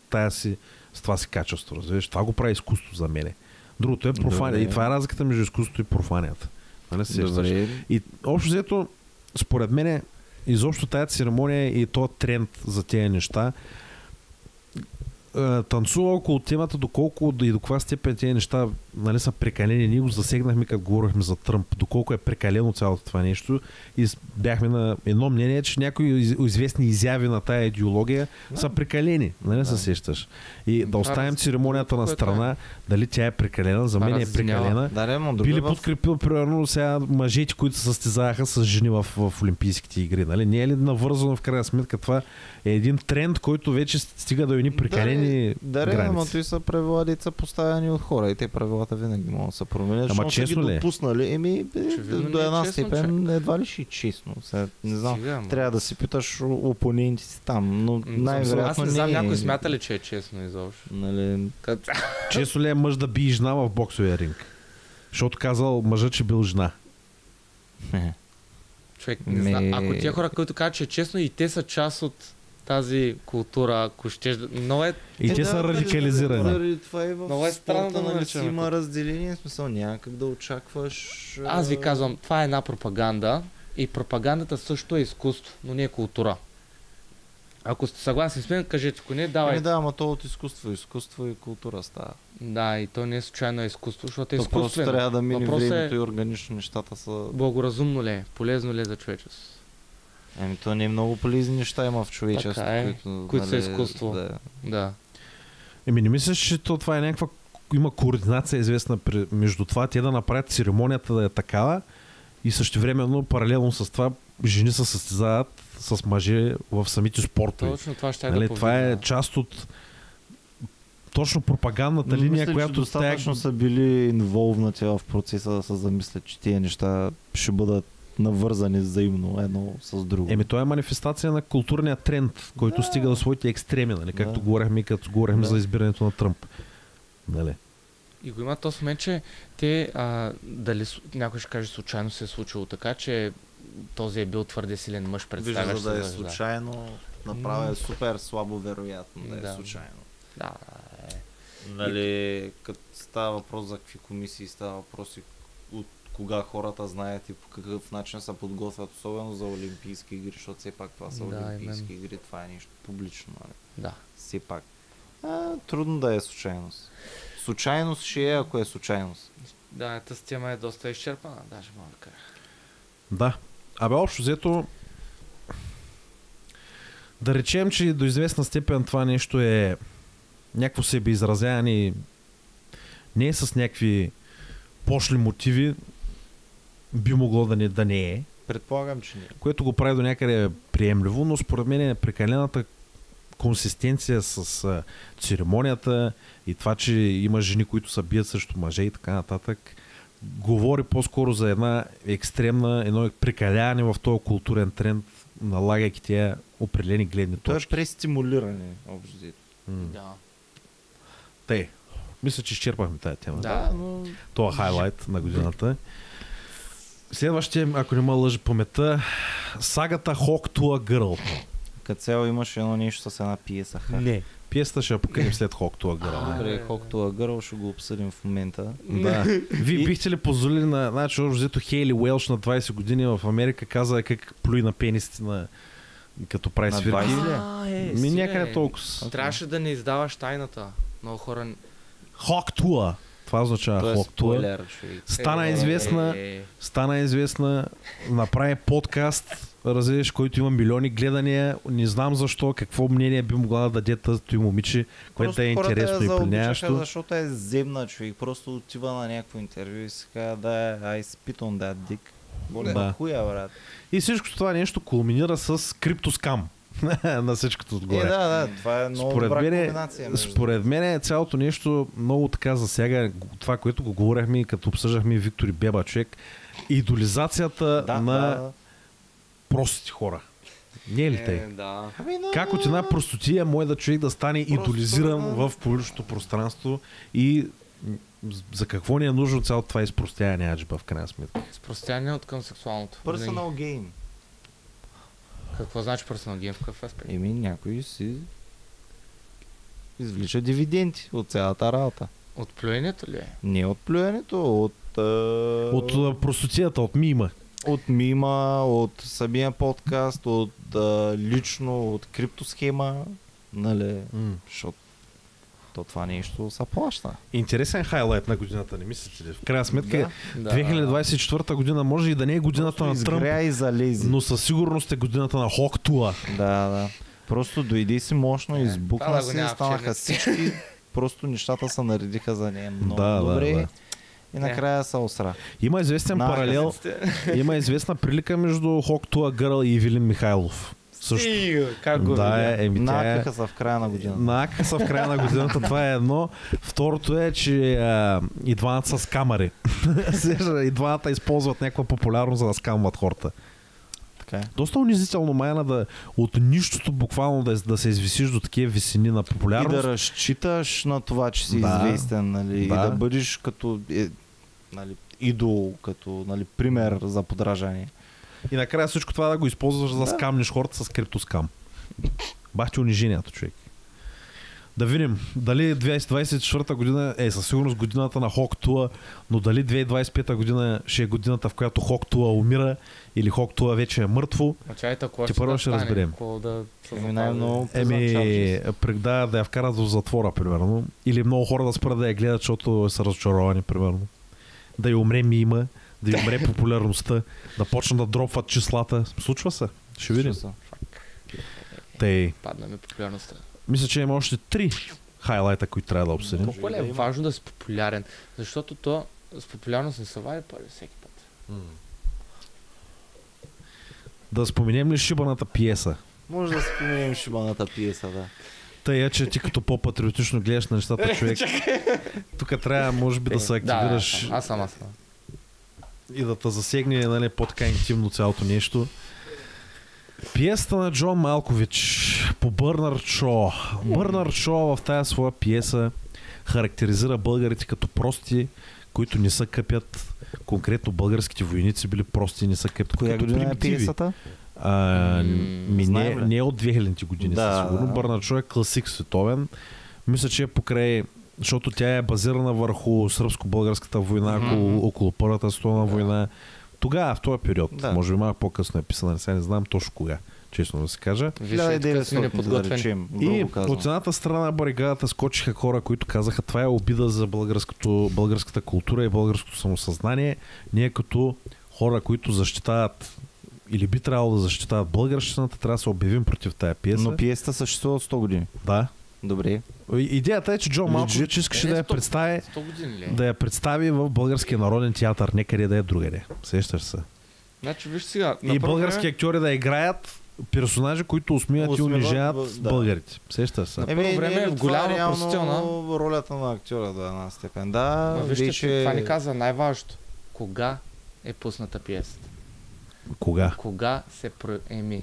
това си качество. Разбираш, това го прави изкуство за мене. Другото е профания. И това е разликата между изкуството и профанията. Нали, и общо взето, според мен, изобщо тази церемония и този тренд за тези неща танцува около темата, доколко и до каква степен тези неща, нали, са прекалени. Ние го засегнахме, като говорихме за Тръмп, доколко е прекалено цялото това нещо и бяхме на едно мнение, че някои известни изяви на тая идеология са прекалени. Нали се сещаш? И да оставим церемонията на страна, дали тя е прекалена, за мен е прекалена. Били подкрепил, примерно, сега мъжете, които се състезаваха с жени в Олимпийските игри. Нали? Не е ли навързано в крайна сметка? Това е един тренд, който вече стига да едни прекалени граници. Ама той са правила, деца поставени от хора и те правилата винаги могат да се променят. Ама честно ли? Допуснали, до една степен едва ли ще е честно. Не знам, трябва да си питаш опоненти си там, но най-вероятно аз не знам, някой смята ли, че е честно изобщо. Нали... Честно ли е мъж да бие жена в боксовия ринг? Защото казал мъжът, че бил жена. Човек, не знам. Ако тия хора, които казват, че е честно, и те са част от тази култура, ако ще... И те са радикализирани. Това е в спорта, нали си има разделение, смисъл няма как да очакваш... Аз ви казвам, това е една пропаганда и пропагандата също е изкуство, но не е култура. Ако сте съгласни с мен, кажете, ако не, давай. Да, ама то от изкуство и култура става. Да, и то не е случайно изкуство, защото е изкуствено. Просто трябва да мине времето и органично нещата са... Благоразумно ли е? Полезно ли е за човечеството? То не е много полезни неща има в човечеството, които са изкуство. Да. Не мислиш, че това е някаква... Има координация известна между това, те да направят церемонията да е такава и същевременно паралелно с това жени се състезават с мъже в самите спортове. Точно това ще нали, това е част от точно пропагандната линия, мисля, която достатъчно са били инволвнати в процеса да се замислят, че тия неща ще бъдат навързани взаимно едно с друго. Това е манифестация на културния тренд, който стига до своите екстреми, нали? Както говорихме за избирането на Тръмп. Нали? И го има този момент, че те, дали някой ще каже случайно се е случило така, че този е бил твърде силен мъж, представящ. Вижда, да е случайно, направо е супер слабо вероятно да е случайно. Да. Нали, като става въпрос за какви комисии, става въпрос и от кога хората знаят и по какъв начин се подготвят, особено за Олимпийски игри, защото все пак това са Олимпийски игри, това е нещо публично. Нали? Да. Все пак. Трудно да е случайност. Случайност ще е, ако е случайност. Да, тази тема е доста изчерпана, даже мога да кажа. Да. Общо взето, да речем, че до известна степен това нещо е някакво себеизразяване, не е с някакви пошли мотиви, би могло да не е. Предполагам, че не. Което го прави до някъде приемливо, но според мен е прекалената консистенция с церемонията и това, че има жени, които се бият срещу мъже и така нататък, говори по-скоро за едно прекаляване в този културен тренд, налагайки тия определени гледни точки. Това е престимулиране, общо. Да. Тъй, мисля, че изчерпахме тази тема. Да, но... Това е хайлайт на годината. Следващия, ако не ме лъжи паметта, сагата Hawk to a Girl. Като цяло имаше едно нещо с една пиеса. Не. Пиесата ще я покажем след Hawk to a Girl. Добре, Hawk to a Girl ще го обсъдим в момента. Да. Вие бихте ли позволили на... Значи, взето Хейли Уелш на 20 години в Америка каза как плюи на пенисите като прави свирки. Някъде толкова. Трябваше да не издаваш тайната. Много хора... Hawk to a. Това означава Hawk to a. Стана известна, направи подкаст, разбираш, който има милиони гледания. Не знам защо, какво мнение би могла да даде тази момиче, което е интересно и пленящо. Защото е земна човек. Просто отива на някакво интервю и си казва, да, I spit on that dick. Боли хуя, брат. И всичко това нещо кулминира с криптоскам. на всичкото отгоре. Да, това е много добра комбинация. Според мен цялото нещо много така засяга това, което го говорихме, като обсъждахме Виктор и Беба, човек. Идолизацията на простите хора. Не е ли те? Да. Как от една простотия може да човек да стане идолизиран в публичното пространство и за какво ни е нужно цялото това изпростяване, аджиба, в крайна сметка? Изпростяване от към сексуалното. Personal gain. Какво значи personal gain в какъв аспект? Някой си извлича дивиденти от цялата работа. От плюенето ли е? Не от плюенето, от простотията, от мима. От мима, от самия подкаст, от лично, от криптосхема, нали, защото това нещо се плаща. Интересен хайлайт на годината, не мислите ли? В крайна сметка, Да. 2024 година може и да не е годината на Тръмп, и залези. но със сигурност е годината на Хоктуа. Да. Просто дойде си мощно, избухна това си, да станаха всички, просто нещата се наредиха за нея много добре. Да. И накрая се осра. Има известен паралел, има известна прилика между Хоктуа Гърл и Ивелин Михайлов. Също. Как го видя? Накаха са в края на годината. Накаха са в края на годината, това е едно. Второто е, че и двамата са скамари. И двамата използват някаква популярност, за да скамват хората. Така е. Доста унизително, Майна, да от нищото буквално да се извисиш до такива висини на популярност. И да разчиташ на това, че си известен, нали? И да бъдеш като идол, като пример за подражание. И накрая всичко това да го използваш за да скамнеш хората с криптоскам. Бахте унижението, човек. Да видим дали 2024 година е със сигурност годината на Хоктуа, но дали 2025 година ще е годината, в която Хоктуа умира или Хоктуа вече е мъртво. Ти първо ще разберем. Да я вкарат в затвора, примерно. Или много хора да спрат да я гледат, защото са разочаровани, примерно. Да я умре мима, да й умре популярността, да почнат да дропват числата. Случва се. Ще видим. Падна ми популярността. Мисля, че има още 3 хайлайта, които трябва да обсъдим. Колко е важно да си популярен? Защото то с популярност не се вади пари всеки път. Да споменем ли шибаната пиеса? Може да споменем шибаната пиеса, да. Тъй, че ти като по-патриотично гледаш на нещата, човек. Тук трябва, може би, да се активираш. Аз съм. И да те засегне, нали, по-така интимно цялото нещо. Пиесата на Джон Малкович по Бърнард Шоу. Бърнард Шоу в тази своя пиеса характеризира българите като прости, които не са къпят. Конкретно българските войници били прости, не са къпят. Коя година е пиесата? Не е от 2000-те години, сигурно. Бърнард Шоу е класик световен. Мисля, че е покрай, защото тя е базирана върху сръбско-българската война, около Първата световна война. Тогава, в този период, може би малко по-късно е писана, сега не знам точно кога, честно да се кажа. И от едната страна на барикадата скочиха хора, които казаха, това е обида за българската култура и българското самосъзнание. Ние като хора, които защитават или би трябвало да защитават българщината, трябва да се обявим против тая пиеса. Но пиесата съществува от 100 години. Да. Добре. Идеята е, че Джон Малкович искаше да я представи в Българския народен театър, некъде да е другаде. Сещаш се. Значи, виж сега, и български актьори да играят персонажи, които усмиват и унижават българите. Сещаш се. На първо време е в голяма простителна ролята на актьора до една степен. Да, вижте, това ни казва най-важното. Кога е пусната пиесата? Кога се проеми?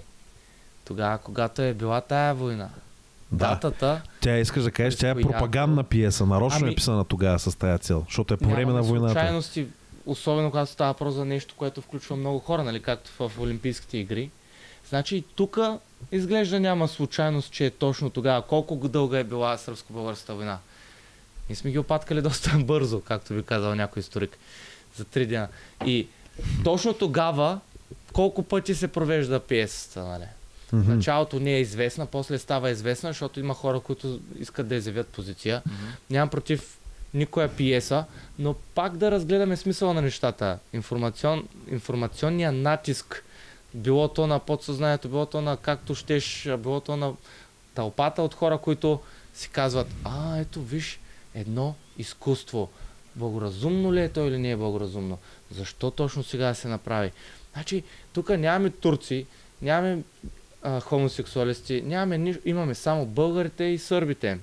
Тогава, когато е била тая война. Датата. Тя искаш да кажеш, тя е пропагандна пиеса. Нарочно е писана тогава с тази цел, защото е по време на войната. Случайности, особено когато става въпрос за нещо, което включва много хора, нали, както в Олимпийските игри. Значи и тук изглежда няма случайност, че е точно тогава. Колко дълга е била сръбско-българската война? Ние сме ги опаткали доста бързо, както би казал някой историк. За 3 дена. И точно тогава колко пъти се провежда пиесата, нали? В началото не е известна, после става известна, защото има хора, които искат да изявят позиция. Нямам против никоя пиеса, но пак да разгледаме смисъла на нещата. Информационния натиск, било то на подсъзнанието, било то на както щеш, било то на тълпата от хора, които си казват, ето виж, едно изкуство. Благоразумно ли е то или не е благоразумно? Защо точно сега да се направи? Значи, тук нямаме турци, нямаме хомосексуалисти. Имаме само българите и сърбите.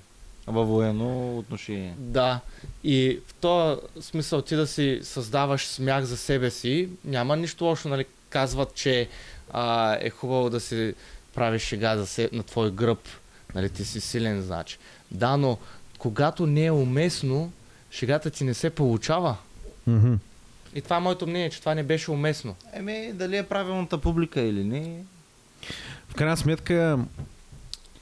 Във военно отношение. Да. И в този смисъл ти да си създаваш смях за себе си, няма нищо лошо, нали? Казват, че е хубаво да си правиш шега на твой гръб. Нали? Ти си силен, значи. Да, но когато не е уместно, шегата ти не се получава. Mm-hmm. И това е моето мнение, че това не беше уместно. Дали е правилната публика или не? В крайна сметка,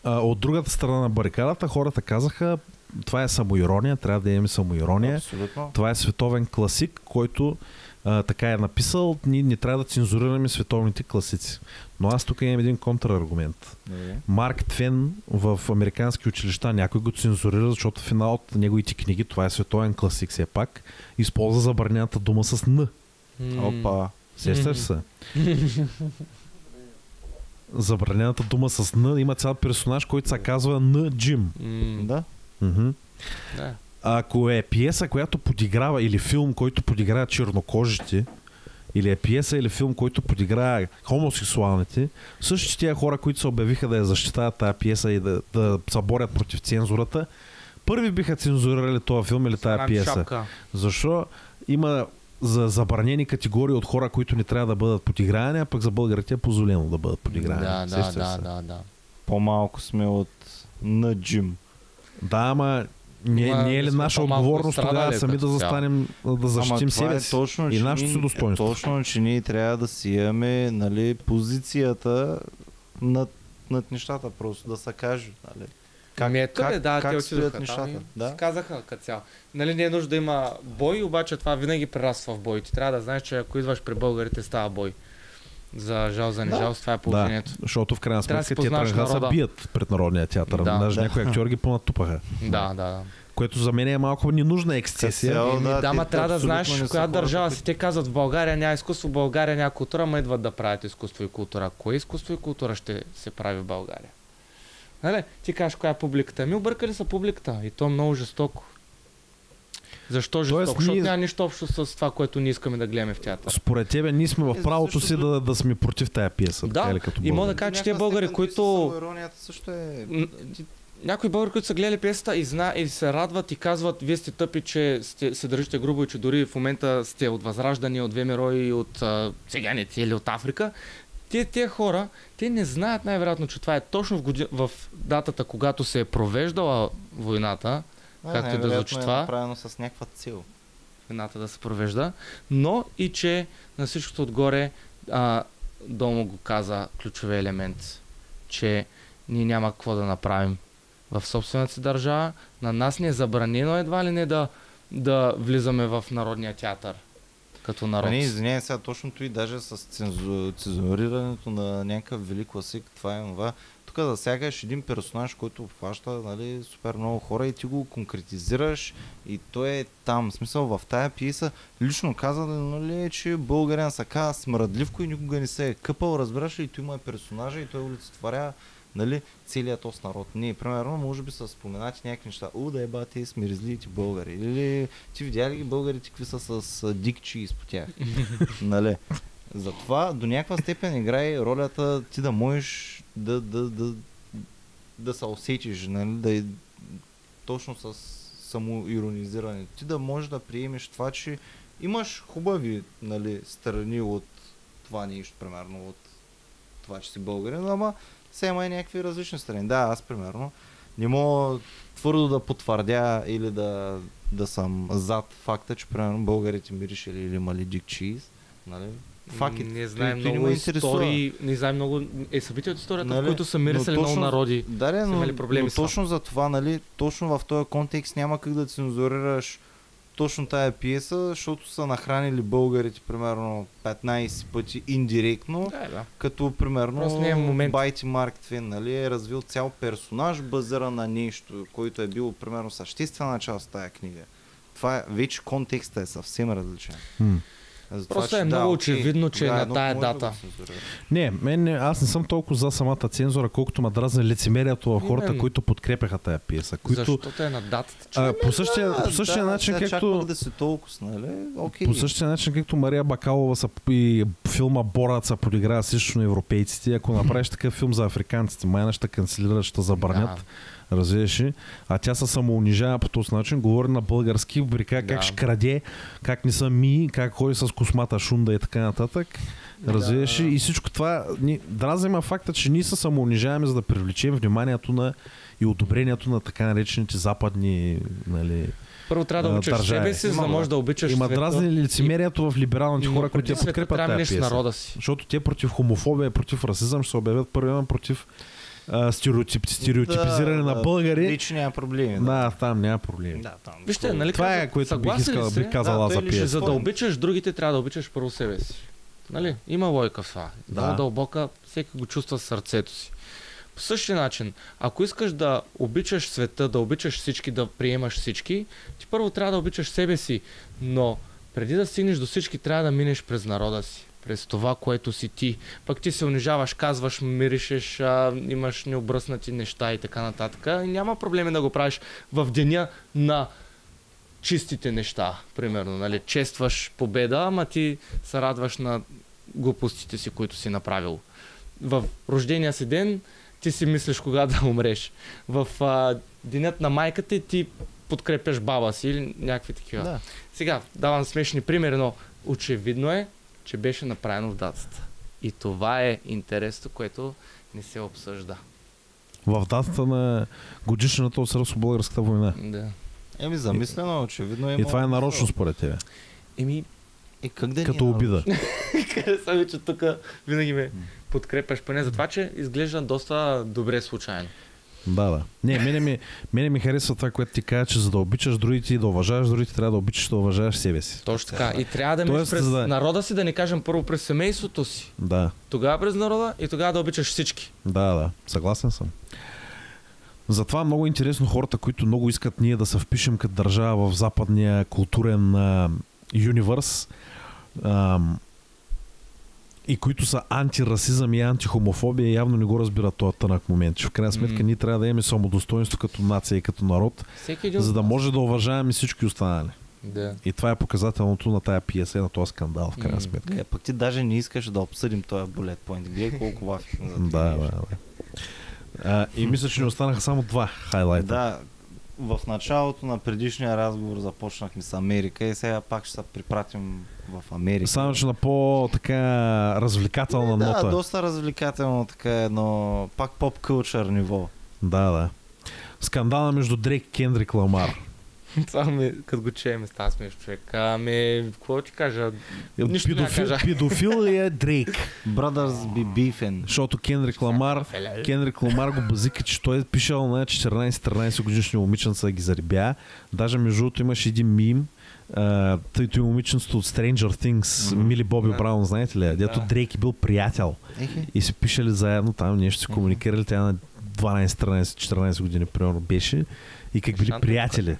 от другата страна на барикадата хората казаха, това е самоирония, трябва да имаме самоирония. Абсолютно. Това е световен класик, който така е написал, ние не трябва да цензурираме световните класици. Но аз тук имам един контраргумент. Марк Твен в американски училища някой го цензурира, защото в финал от неговите книги, това е световен класик все пак, използва забранената дума с Н. Опа. Сещаш се? Забранената дума с Н, има цял персонаж, който се казва Н. Джим. Да. Да. Ако е пиеса, която подиграва, или филм, който подиграва чернокожите, или е пиеса или филм, който подиграва хомосексуалните, същите тия хора, които се обявиха да я защитават тази пиеса и да се борят против цензурата, първи биха цензурирали този филм или тази пиеса. Шапка. Защо има за забранени категории от хора, които не трябва да бъдат подигравани, а пък за българите е позволено да бъдат подигравани. Да. По-малко сме от на Джим. Да, ама не е ли наша отговорност тогава сами да застанем, да защитим себе си и нашето си достоинство? Точно, че ние трябва да си имаме, нали, позицията над нещата, просто да се каже. Нали. Как стоят нещата? Да? Казаха като цяло. Нали, не е нужда да има бой, обаче това винаги прераства в бой. Ти трябва да знаеш, че ако идваш при българите, става бой. За жал, за нежал, това е положението. Да, защото в крайна сметка тия тръгнаха се бият пред Народния театър. Даже някои актьори ги понатупаха. Да. Което за мен е малко ненужна ексцесия. Трябва да знаеш коя държава си. Те казват, в България няма изкуство, в България няма култура, ама идват да правят изкуство и култура. Кое изкуство и култура ще се прави в България? Нали? Ти кажеш коя е публиката. Объркали са публиката и то е много жестоко. Защо жестоко? Защото няма нищо общо с това, което ние искаме да гледаме в театър. Според тебе ние сме в правото си да сме против тая пиеса. Да, и мога да кажа, че тия българи, които... също е... Някои българи, които са гледали пиесата и се радват и казват, вие сте тъпи, че се държите грубо и че дори в момента сте от Възраждане, от ВМРО и от циганите или от Африка. Тия хора, те не знаят най-вероятно, че това е точно в датата, когато се е провеждала войната, както и да звучи това. Е направено с някаква цел. Войната да се провежда, но и че на всичкото отгоре Домо го каза ключовия елемент, че ние няма какво да направим в собствената си държава. На нас ни е забранено едва ли не да влизаме в Народния театър като народ. Извинявай сега, точното и даже с цензурирането на някакъв велик класик, това е това. Тук засягаш един персонаж, който обхваща, нали, супер много хора и ти го конкретизираш и той е там. В смисъл, в тая пиеса лично каза, нали, че българин се казва смръдливко и никога не се е къпал, разбираш ли, и той има персонажа и той олицетворява, нали, целият този народ. Не, примерно, може би са споменати някакви неща. Да еба, те смиризливите българи. Или ти видя ли ги българите какви са с дикчи изпод тях? Нали? Затова до някаква степен играе ролята ти да можеш да се усетиш, нали? Точно с самоиронизиране. Ти да можеш да приемеш това, че имаш хубави, нали, страни от това нещо, примерно от това, че си българин, ама все има и някакви различни страни. Да, аз примерно не мога твърдо да потвърдя или да съм зад факта, че примерно българите миришели или имали дик чиз. Нали? Факт, не знаем много истории, не знаем много събития от историята, нали, в които са мирисали много народи. Да, но точно за това, нали, точно в този контекст няма как да цензурираш точно тая пиеса, защото са нахранили българите примерно 15 пъти индиректно, като примерно Байти Марк Твен, нали, е развил цял персонаж базиран на нещо, който е бил примерно съществена част от тая книга. Това вече контекстът е съвсем различен. Просто е много очевидно, че на тая дата. Аз не съм толкова за самата цензура, колкото ме дразни лицемерието в хората, които подкрепяха тая пиеса. Защото е на датата. По същия начин, както... По същия начин, както Мария Бакалова и филма Борат са подиграва срещу на европейците, ако направиш такъв филм за африканците, майна ще канцелират, ще забранят. Развиеш ли? А тя се самоунижава по този начин, говори на български, как ще краде, как не са ми, как ходи с космата шунда и така нататък. Развиеш ли? И всичко това дразни ме факта, че ние се самоунижаваме, за да привлечем вниманието и одобрението на така наречените западни, нали, първо трябва да обичаш себе си, за да можеш да обичаш света. Има дразни лицемерието в либералните хора, които я подкрепят тази пиеса. Народа си. Защото те против хомофобия, против расизъм ще се обявят първи, против стереотипизиране на българи. Лично няма проблеми. Да, там няма проблеми. Да, там. Вижте, нали, това е, което бих казала за пиеса. За да обичаш другите, трябва да обичаш първо себе си. Нали? Има логика в това. Много дълбока, всеки го чувства в сърцето си. По същия начин, ако искаш да обичаш света, да обичаш всички, да приемаш всички, ти първо трябва да обичаш себе си, но преди да стигнеш до всички, трябва да минеш през народа си, през това, което си ти. Пък ти се унижаваш, казваш, миришеш, имаш необръснати неща и така нататък. И няма проблеми да го правиш в деня на чистите неща, примерно. Нали? Честваш победа, ама ти се радваш на глупостите си, които си направил. В рождения си ден ти си мислиш кога да умреш. В денят на майката ти подкрепяш баба си или някакви такива. Да. Сега давам смешни примери, но очевидно е, че беше направено в датата. И това е интересно, което не се обсъжда. В датата на годишната от Сръбско-българската война. Да. Замислено, очевидно има. И това е нарочно според тебе. Как да като обида. Хареса ми, че тук винаги ме подкрепяш, поне за това, че изглежда доста добре случайно. Да. Мене ми харесва това, което ти казва, че за да обичаш другите и да уважаваш другите, трябва да обичаш да уважаваш себе си. Точно така. И трябва да минеш през народа си, да не кажем първо през семейството си. Да. Тогава през народа и тогава да обичаш всички. Да. Съгласен съм. Затова много интересно хората, които много искат ние да се впишем като държава в западния културен юнивърс, и които са антирасизъм и антихомофобия, явно не го разбират този тънък момент. Че в крайна сметка ние трябва да имаме самодостоинство като нация и като народ, за да може да уважаваме всички останали. Да. И това е показателното на тая пиеса и на този скандал, в крайна сметка. Пък ти даже не искаш да обсъдим този булет поинт. Гледай колко вафи. Да. И мисля, че ни останаха само два хайлайта. Да. В началото на предишния разговор започнахме с Америка и сега пак ще се припратим в Америка. Само, че на по-така развлекателна нота. Да, доста развлекателно, така едно пак поп-кълчър ниво. Да. Скандала между Дрейк и Кендрик Ламар. Това като го чеем, става смешно, човек. Какво ти кажа? Нищо не кажа. Педофил е Дрейк. Brothers be beefing. Защото Кендрик Ламар го базика, че той е пишал на 14-13 годишни момиченца да ги заребя. Даже между другото имаше един мим, тъйто и момиченството от Stranger Things, Мили Боби Браун, знаете ли? Дето Дрейк е бил приятел. И се пишели заедно там, нещо си комуникирали, тя на 12, 13, 14 години примерно беше и как били приятели.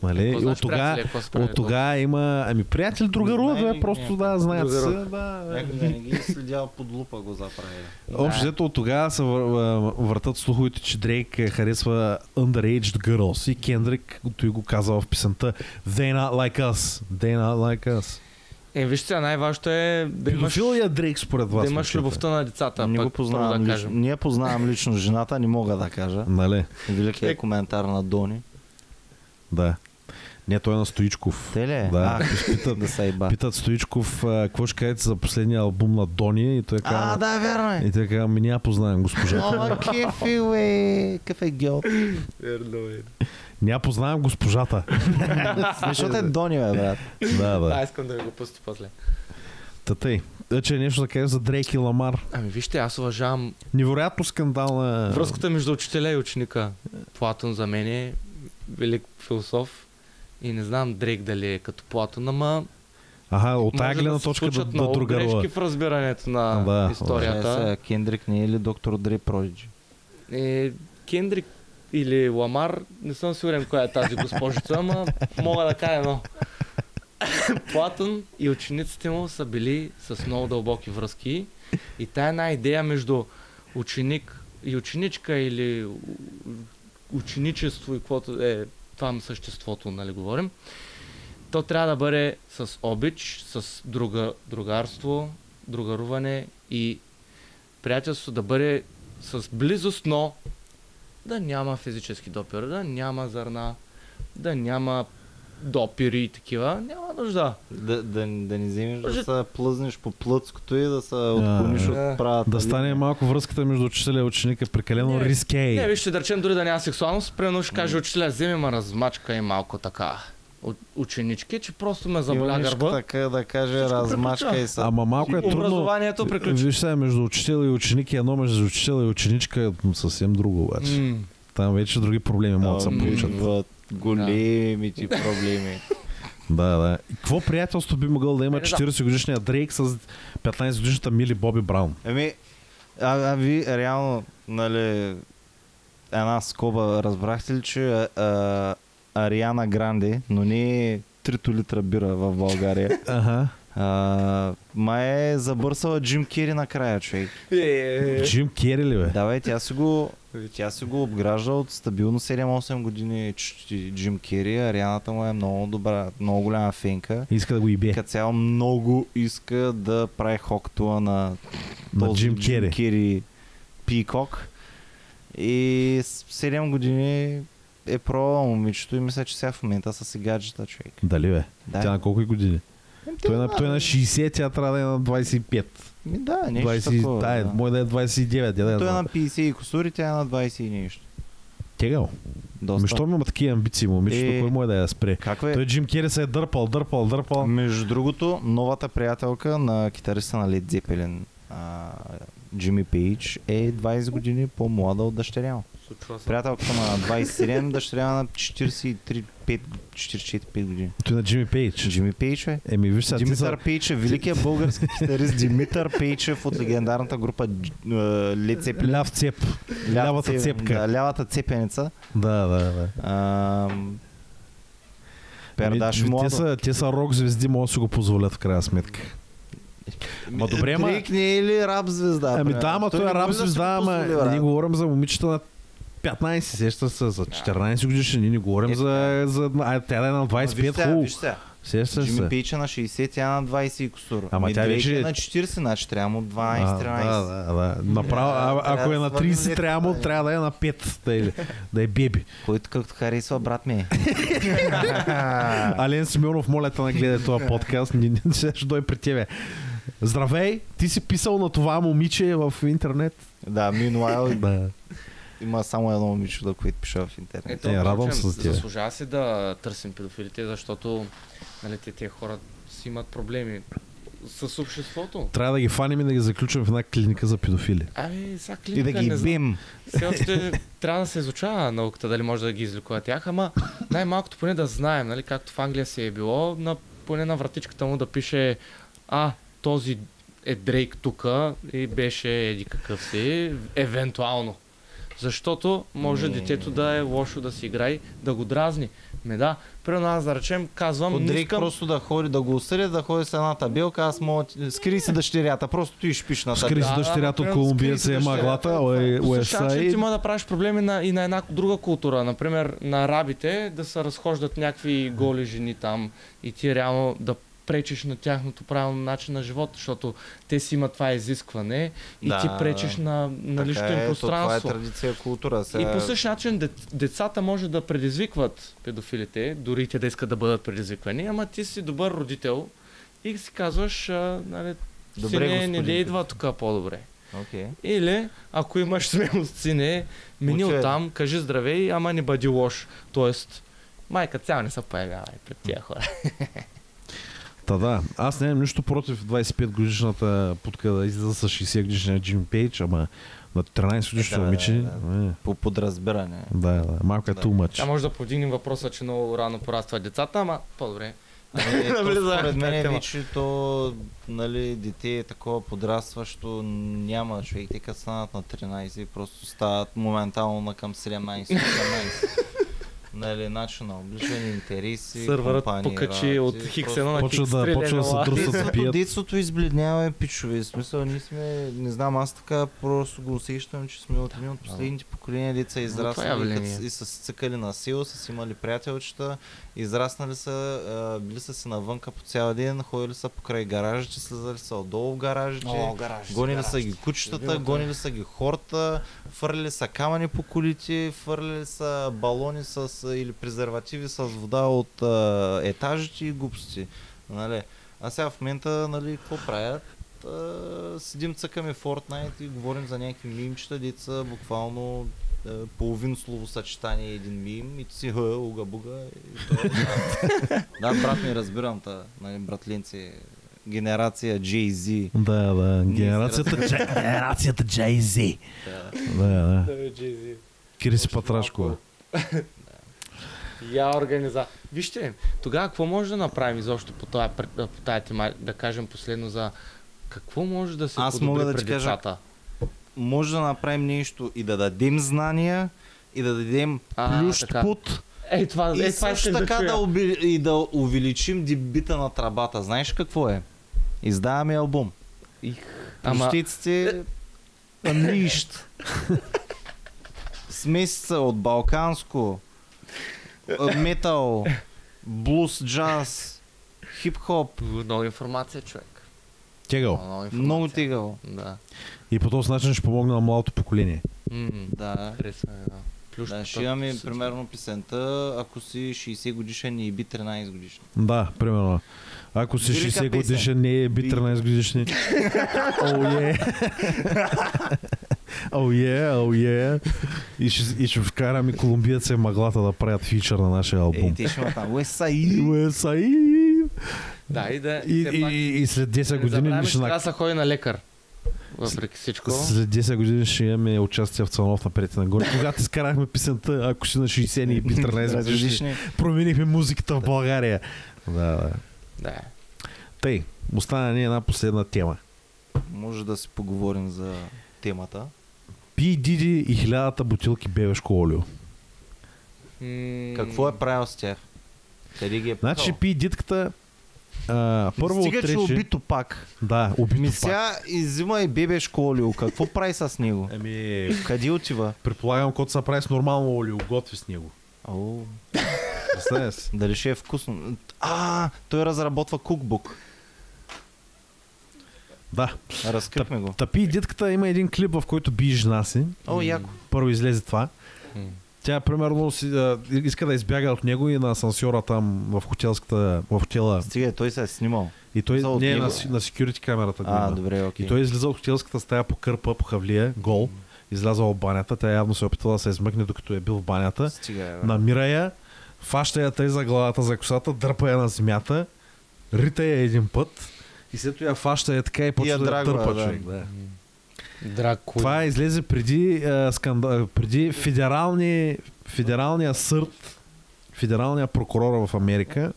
Нали? И от тогава има приятели другарува, просто знаят се. Някой не ги следял под лупа го заправили. Общо взето от тогава се въртат слуховете, че Дрейк харесва underaged girls и Кендрик той го казва в песента They not like us. They not like us. Вижте, най-важното е да имаш... Педофилия Дрейк според вас. Да имаш любовта на децата. Не го познавам лично. Ние познавам лично жената, не мога да кажа. Нали? Великият коментар на Дони. Да. Не, той е на Стоичков. Те ли? Да. Питат Стоичков, какво ще кажете за последния албум на Дони и той казва... да, верно е. И той казва, не я познавам госпожата. Кефи, уе, кафе гьот. Верно е. Не я познавам госпожата. Защото е Дони, бе, брат. Да. Искам да ви го пусти после. Тъй. Че нещо да кажа за Дрейк и Ламар. Вижте, аз уважавам... Невероятно скандална... Връзката между учителя и ученика. Платон за мен е велик философ. И не знам Дрейк дали е като Платон, ама... От тази гледна точка да другарува. Грешки в разбирането на историята. Кендрик не е ли доктор Дрей Продиджи? Кендрик или Ламар, не съм сигурен коя е тази госпожица, ама мога да кажа едно. Платон и учениците му са били с много дълбоки връзки и тая една идея между ученик и ученичка или ученичество и каквото е това съществото, нали говорим, то трябва да бъде с обич, с другарство, другаруване и приятелство да бъде с близост, но да няма физически допир, да няма зърна, да няма допири и такива, няма нужда. Да не вземеш да се плъзнеш по плътското и да се отклониш от правата. Да стане малко връзката между учителя и ученика прекалено рискей. Не, вижте, да речем дори да няма сексуалност, примерно ще каже учителя, вземи ма размачка и малко така ученички, че просто ме заболя гърба. Така да каже размачка и са. Ама малко е трудно. Образованието приключи. Виж сега, между учител и ученик едно, между учител и ученичка съвсем друго обаче. Там вече други проблеми могат да се получат. Големите проблеми. Да. И какво приятелство би могъл да има 40 годишния Дрейк с 15 годишната Мили Боби Браун? Ви реално, нали, една скоба, разбрахте ли, че Ариана Гранде, но не 3 литра бира в България. Май е забърсала Джим Кери накрая, човек. Джим Кери ли бе? Да бе, тя си го обгражда от стабилно 7-8 години Джим Кери. Арианата му е много добра, много голяма фенка. Иска да го ибе. Като цяло много иска да прави хоктуа на този Джим Кери Пикок. И 7 години е пробвала момичето и мисля, че сега в момента са си гаджета, човек. Дали бе? Да. Тя на колко години? Той е на 60, тя трябва да е на 25. Да, нещо такова. Да, мой да е 29. Той е на 50 и косури, тя е на 20 и нещо. Тегал. Защо има такива амбиции, момичето, кой му е да я спре? Той Джим Кери се е дърпал. Между другото, новата приятелка на китариста на Led Zeppelin, Джимми Пейдж, е 20 години по-млада от дъщеря му. Приятелката на 27, дъщеря на 44-5 години. Той на Джимми Пейдж. Джимми Пейдж е. Димитър Пейдж е великият български китарист Димитър Пейчев от легендарната група Led Zeppelin. Ляв цеп. Лявата цепка. Да, лявата цепеница. Да. Пердаш младо. Те са рок звезди, могат да си го позволят в крайна сметка. Добре, Дрейк не е ли рап звезда? Той е рап звезда, ама ние говорим за момичета на 15, сеща се за 14 годишни, ние не говорим за тя да е на 25, хубаво. Сеща се. Джимми Пейдж е на 60, тя на 20 и косура. Ама тя вече е на 40, значи трябва му 12-13. Да. Направо, ако е на 30, трябва да е на 5, да е беби. Който както харесва, брат ми е. Ален Симеонов, моля те да гледай този подкаст, ще дойде при тебе. Здравей, ти си писал на това момиче в интернет? Да, meanwhile има само едно момиче, което пише в интернет. Радвам се за тебе. Заслужава се да търсим педофилите, защото нали, тези хора си имат проблеми с обществото. Трябва да ги фаним и да ги заключим в една клиника за педофили. Сега клиника и да ги бим. Все още трябва да се изучава науката, дали може да ги излекува тях, ама най-малкото поне да знаем, нали, както в Англия си е било, поне на вратичката му да пише този е Дрейк тука и беше еди какъв си, евентуално. Защото може детето да е лошо да си играе, да го дразни. Примерно аз да речем, казвам... Дрейк просто да ходи, да го осъдят, да ходи с една табелка, аз мога... Скри си дъщерята, просто ти ще пиш на табелка. Скри си дъщерята от Колумбия, се е маглата, Слушай, ти може да правиш проблеми и на една друга култура. Например, на арабите да се разхождат някакви голи жени там и ти реално да пречиш на тяхното правилно начин на живота, защото те си имат това изискване и ти пречиш на личното им пространство. Това е традиция, култура. И по същия начин децата може да предизвикват педофилите, дори те да искат да бъдат предизвиквани, ама ти си добър родител и си казваш, сине, не да идва тук по-добре. Или, ако имаш смелост, сине, мини оттам, кажи здравей, ама не бъди лош. Тоест, майка цяло не се появява пред тия хора. Да. Аз нямам нищо против 25 годишната путка да излиза с 60 годишния Джим Пейдж, ама на 13 годишно момиче... По подразбиране. Да, малко е too much. Може да подигнем въпроса, че много рано порастват децата, ама по-добре. Според мен вече то, нали, дете е такова подрастващо, няма човек, те като станат на 13 просто стават моментално на към 17-18. нали, начин на обличане, интереси, Сървърът компании, покачи от Хикс1 на Почва да се трусят, пият. Детството избледнява, пичове. В смисъл, ние сме, не знам, аз така просто го усещам, че сме от едни от последните поколения деца израснали и са се цъкали на сила, са имали приятелчета, израснали са, били са си навънка по цял ден, ходили са покрай гаражите, слизали са отдолу в гаражите, гонили са ги кучетата, гонили са ги хората, фърляли са камъни по колите, фърляли са балони или презервативи с вода от етажите и глупости. Нали? А сега в момента, нали, какво правят? Седим, цъкаме Fortnite и говорим за някакви мимчета, деца, буквално половин словосъчетание един мим и ти си уга-буга. Да, брат ми, разбирам, нали, братленци, генерация Jay-Z. Да, генерацията Jay-Z. Да. Кириси Патрашко. Я организа. Вижте, тогава какво може да направим изобщо по тая тема, да кажем последно за какво може да се подобри пред децата? Може да направим нещо и да дадем знания, и да дадем плющ пут. И също така да увеличим дебита на трабата. Знаеш какво е? Издаваме албум. Плющиците Unleashed. Смесица от балканско, метал, блуз, джаз, хип-хоп. Много информация, човек. Тегъл. Много тегъл. Да. И по този начин ще помогна на младото поколение. Да. Да, ще имаме примерно песента, ако си 60 годишен и би 13 годишен. Да, примерно. Ако си 60 годишен, не е би 13 годишни. Oh yeah. И ще вкараме колумбиеца и Мъглата да правят фичър на нашия албум. Те ще има там Уесаид. Да, и след 10 години ще трябва да се ходи на лекар. Въпреки всичко. След 10 години ще имаме участие в Цанов напред и нагоре. Когато изкарахме песента, ако си на 60 и би 13 годишни, променихме музиката в България. Да. Тъй, остана ни една последна тема. Може да си поговорим за темата. Пи Диди и 1000 бутилки бебешко олио. Какво е правил с тях? Къде ги е пихал? Значи Пи Дитката първо стига, че убито пак. Да, убито пак. Сега изима и бебешко олио. Какво прави с него? Къде отива? Предполагам, когато се прави с нормално олио, готви с него. Представя си. Дали ще е вкусно? Той разработва кукбук. Да. Разкрихме го. Пи Дитката има един клип, в който бие жена си. Яко. Първо излезе това. Тя примерно иска да избяга от него и на асансьора там в хотела. Стига, той се е снимал. И той не е на security камерата. Добре, окей. И той излиза от хотелската стая по кърпа, по хавлия, гол. Изляза в банята. Тя явно се опитва да се измъкне, докато е бил в банята. Намира я, фаща я тъй за главата, за косата, дърпа я на земята, рита я един път и след това я фаща я така и почва да търпа човек. Това излезе преди федералния съд, федералния прокурор в Америка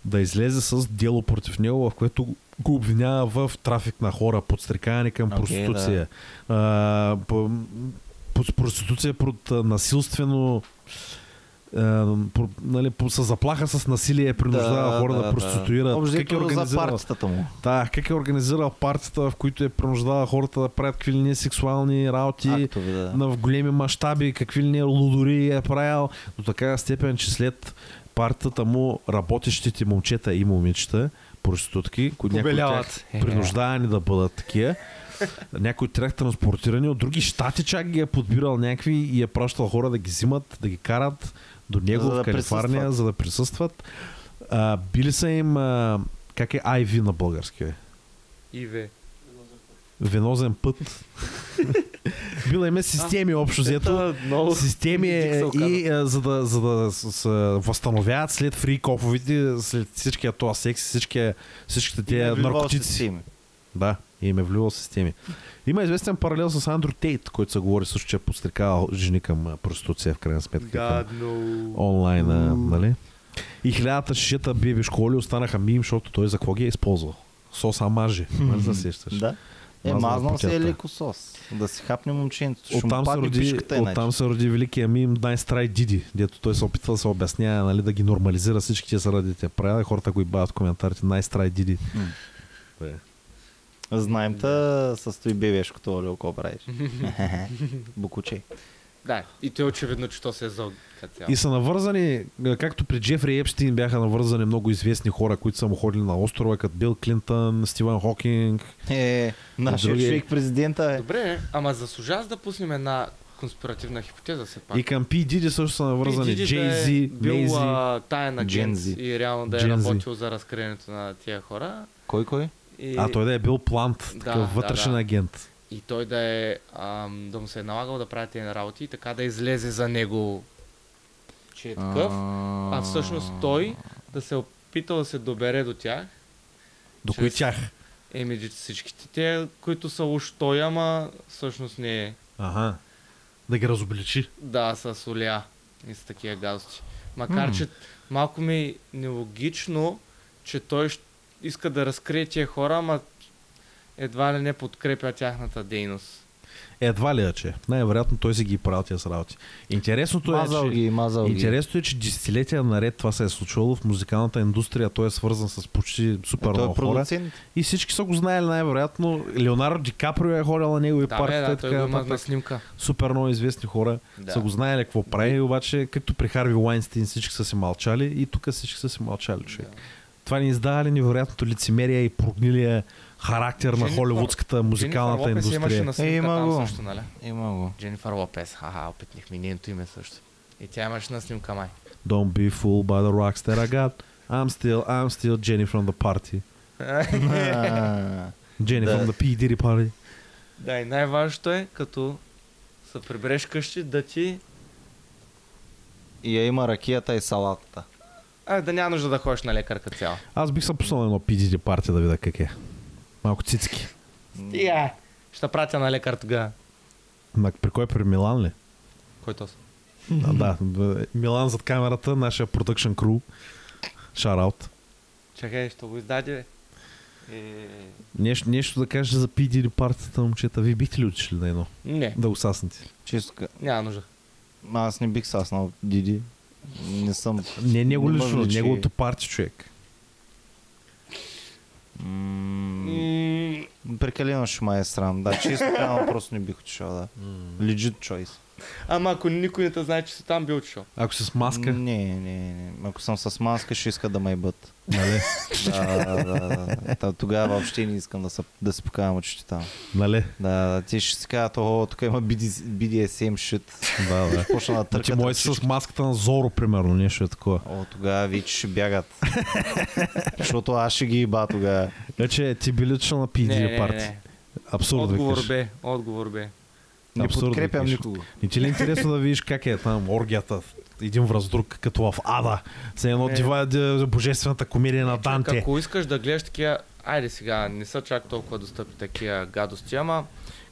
да излезе с дело против него, в което го обвинява в трафик на хора, подстрекаване към проституция. Проституция под насилствено с заплаха с насилие принуждава хора да проституират. За партията му. Да, как е организирал партията, в които е принуждава хората да правят какви ли не сексуални работи в големи мащаби, какви ли не лудори е правил, до такава степен, че след партията му работещите момчета и момичета, проститутки, които някои от тях принуждавани да бъдат такива, някои от тях транспортирани от други щати, чак ги е подбирал някакви и е пращал хора да ги взимат, да ги карат до него в Калифорния, за да присъстват. Били са им как е IV на български? IV. Венозен път. Била им системи общо взето. Системи и за да се възстановяват след фрикоповите, след всичкия този секс, всичките тези наркотици. Да, им е влювал системи. Има известен паралел с Андрю Тейт, който се говори също, че е подстрекавал жени към проституция в крайна сметка. Онлайн, нали? И 1000 шишета бебешко олио останаха мим, защото той за какво ги е използвал? Соса маже. Нали се сещаш? Да. Мазнал се е лекосос. Да си хапне момченцето. Оттам се роди великия мим Nice Try Didi, дето той се опитва да се обяснява, нали, да ги нормализира всички тези заради правила. Хората го ибават в коментарите. Nice Try Didi. Знаем състои бебешкото олио, какво правиш. Букуче. Да, и то е очевидно, че то се е зал. И са навързани, както при Джефри Епштин бяха навързани много известни хора, които са му ходили на острова, като Бил Клинтън, Стивън Хокинг. Нашия човек президента. Добре, ама заслужава да пуснем една конспиративна хипотеза все пак. И към P. Diddy също са навързани. Джей-Зи, бил таен агент и реално да е работил за разкриението на тия хора. Кой? Той да е бил плант, такъв вътрешен агент. И той да му се е налагал да прави тези работи и така да излезе за него, че е такъв, а всъщност той да се опитал да се добере до тях. До кои тях? Всичките те, които са уж той, ама всъщност не е. Ага. Да ги разобличи. Да, с оля и с такива гадости. Макар, че малко ми е нелогично, че той иска да разкрие тия хора, ама едва ли не подкрепя тяхната дейност. Едва ли че? Най-вероятно той си ги правил тия с работи. Интересното е, че десетилетия наред това се е случвало в музикалната индустрия. Той е свързан с почти супер много хора. И всички са го знаели най-вероятно. Леонардо Ди Каприо е ходил на него и партията. Той го има на снимка. Супер много известни хора са го знаели какво прави, обаче както при Харви Уайнстин всички са си мълчали и тук всички са си мълчали. Човек. Това ни издава ли невероятното лицемерие и прогнилия характер на холивудската музикалната индустрия. Има го. Дженифър Лопес. Опитнихме нейното име също. И тя имаше на снимка май. Don't be fooled by the rockstar I got. I'm still Jenny from the party. Jenny from the P. Diddy party. Да, и най-важното е, като се прибереш къщи, да ти... И я има ракията и салатата. Да няма нужда да ходиш на лекарка цяло. Аз бих се пуснал едно P. Diddy парти да видя как е. Малко цицки. Ще пратя на лекар тогава. При кой? При Милан ли? Кой то са? Да, Милан зад камерата, нашия продъкшн кру. Шараут. Чакай, ще го издаде. Нещо да кажеш за P. Diddy партията, момчета. Вие бихте ли отишли на едно? Не. Да го саснете? Чисто. Няма нужда. Аз не бих саснал Диди. Не съм... Не него лично, неговото парти, човек. Прекалено ще ме е срам. Да, чисто прямо просто не бих отишъл, да. Legit choice. Ама ако никой не те знае, че си там бил отишъл. Ако си с маска? Не. Ако съм с маска, ще иска да ме ебат. Нали? Да. Тогава въобще не искам да се покавам очите там. Нали? Да, ти ще си казват, тук има BDSM shit. Да. Почна да търкат. Ти можеш с маската на Зоро, примерно, нещо е такова. Тогава вече ще бягат. Защото аз ще ги еба тогава. Вече ти би личал на P. Diddy парти. Абсурд. Отговор бе. Не подкрепям никого. Не ти ли е интересно да видиш как е там оргията, един връз друг, като в Ада? Се едно божествената комедия на Данте. Ако искаш да гледаш такива, айде сега, не са чак толкова достъпни такива гадости, ама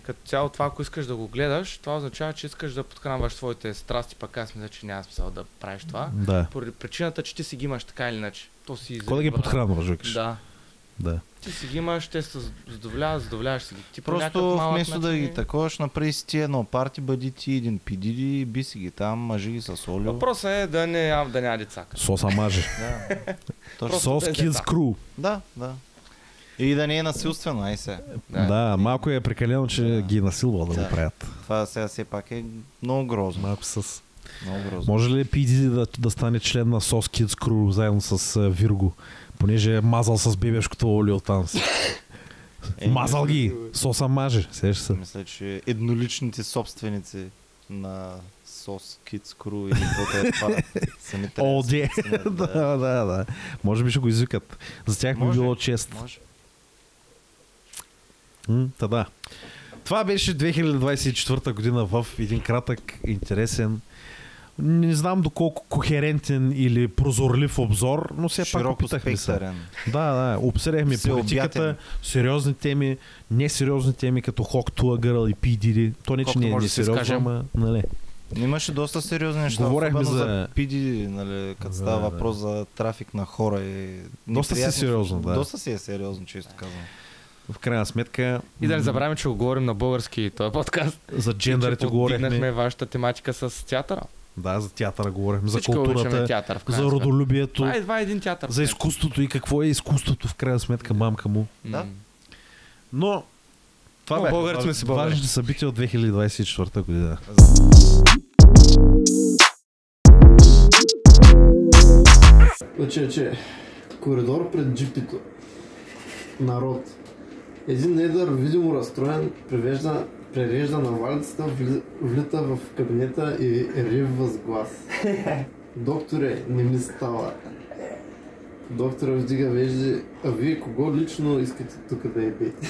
като цяло това, ако искаш да го гледаш, това означава, че искаш да подхранваш своите страсти, пък аз мисля, че няма смисъл да правиш това. Да. Поради причината, че ти си ги имаш така или иначе. Кой да ги подхранваш, викаш? Да. Ти си ги имаш, те се задоволяваш си ги. Ти просто вместо да ги таковаш, направи си ти едно парти, бъди ти един P. Diddy, би си ги там, мажи ги с олио. Въпросът е да няма деца. Соса маже. Сос Kids Crew. Да. И да не е насилствено, ай се. Да, малко е прекалено, че ги насилва да го правят. Това сега все пак е много грозно. Малко с... Може ли P. Diddy да стане член на Сос Kids Crew заедно с Вирго? Понеже е мазал с бебешкото олио там си. Мазал ги! Соса маже. Сеща се. Мисля, че едноличните собственици на Сос Kids Crew или каквото е това сами трябва. Да. Може би ще го извикат. За тях би било чест. Да. Това беше 2024 година в един кратък, интересен, не знам доколко кохерентен или прозорлив обзор, но все пак опитахме се. Да, обсъдихме политиката, сериозни теми, несериозни теми, като Hawk Tuah Girl и P. Diddy. То не, че не е несериозно, ама нали. Имаше доста сериозни неща, говорихме за P. Diddy, нали, като става въпрос за трафик на хора. Доста си сериозно, да. Доста си е сериозно, често казвам. В крайна сметка... И да не забравяме, че го говорим на български този подкаст. За джендърите говорихме. Подигнахме вашата тематика с театъра. Да, за театъра говорихме, за Всичко културата, театър, за родолюбието, това е един театър, за изкуството и какво е изкуството в крайна сметка, мамка му. Да. Но това бе важните събития от 2024 година. Значи, коридор пред джипито. Народ. Един недър, видимо разстроен, прережда навалицата, влита в кабинета и ревва с глас. Докторе, не ми става. Доктора вдига вежди, а вие кого лично искате тук да ебете?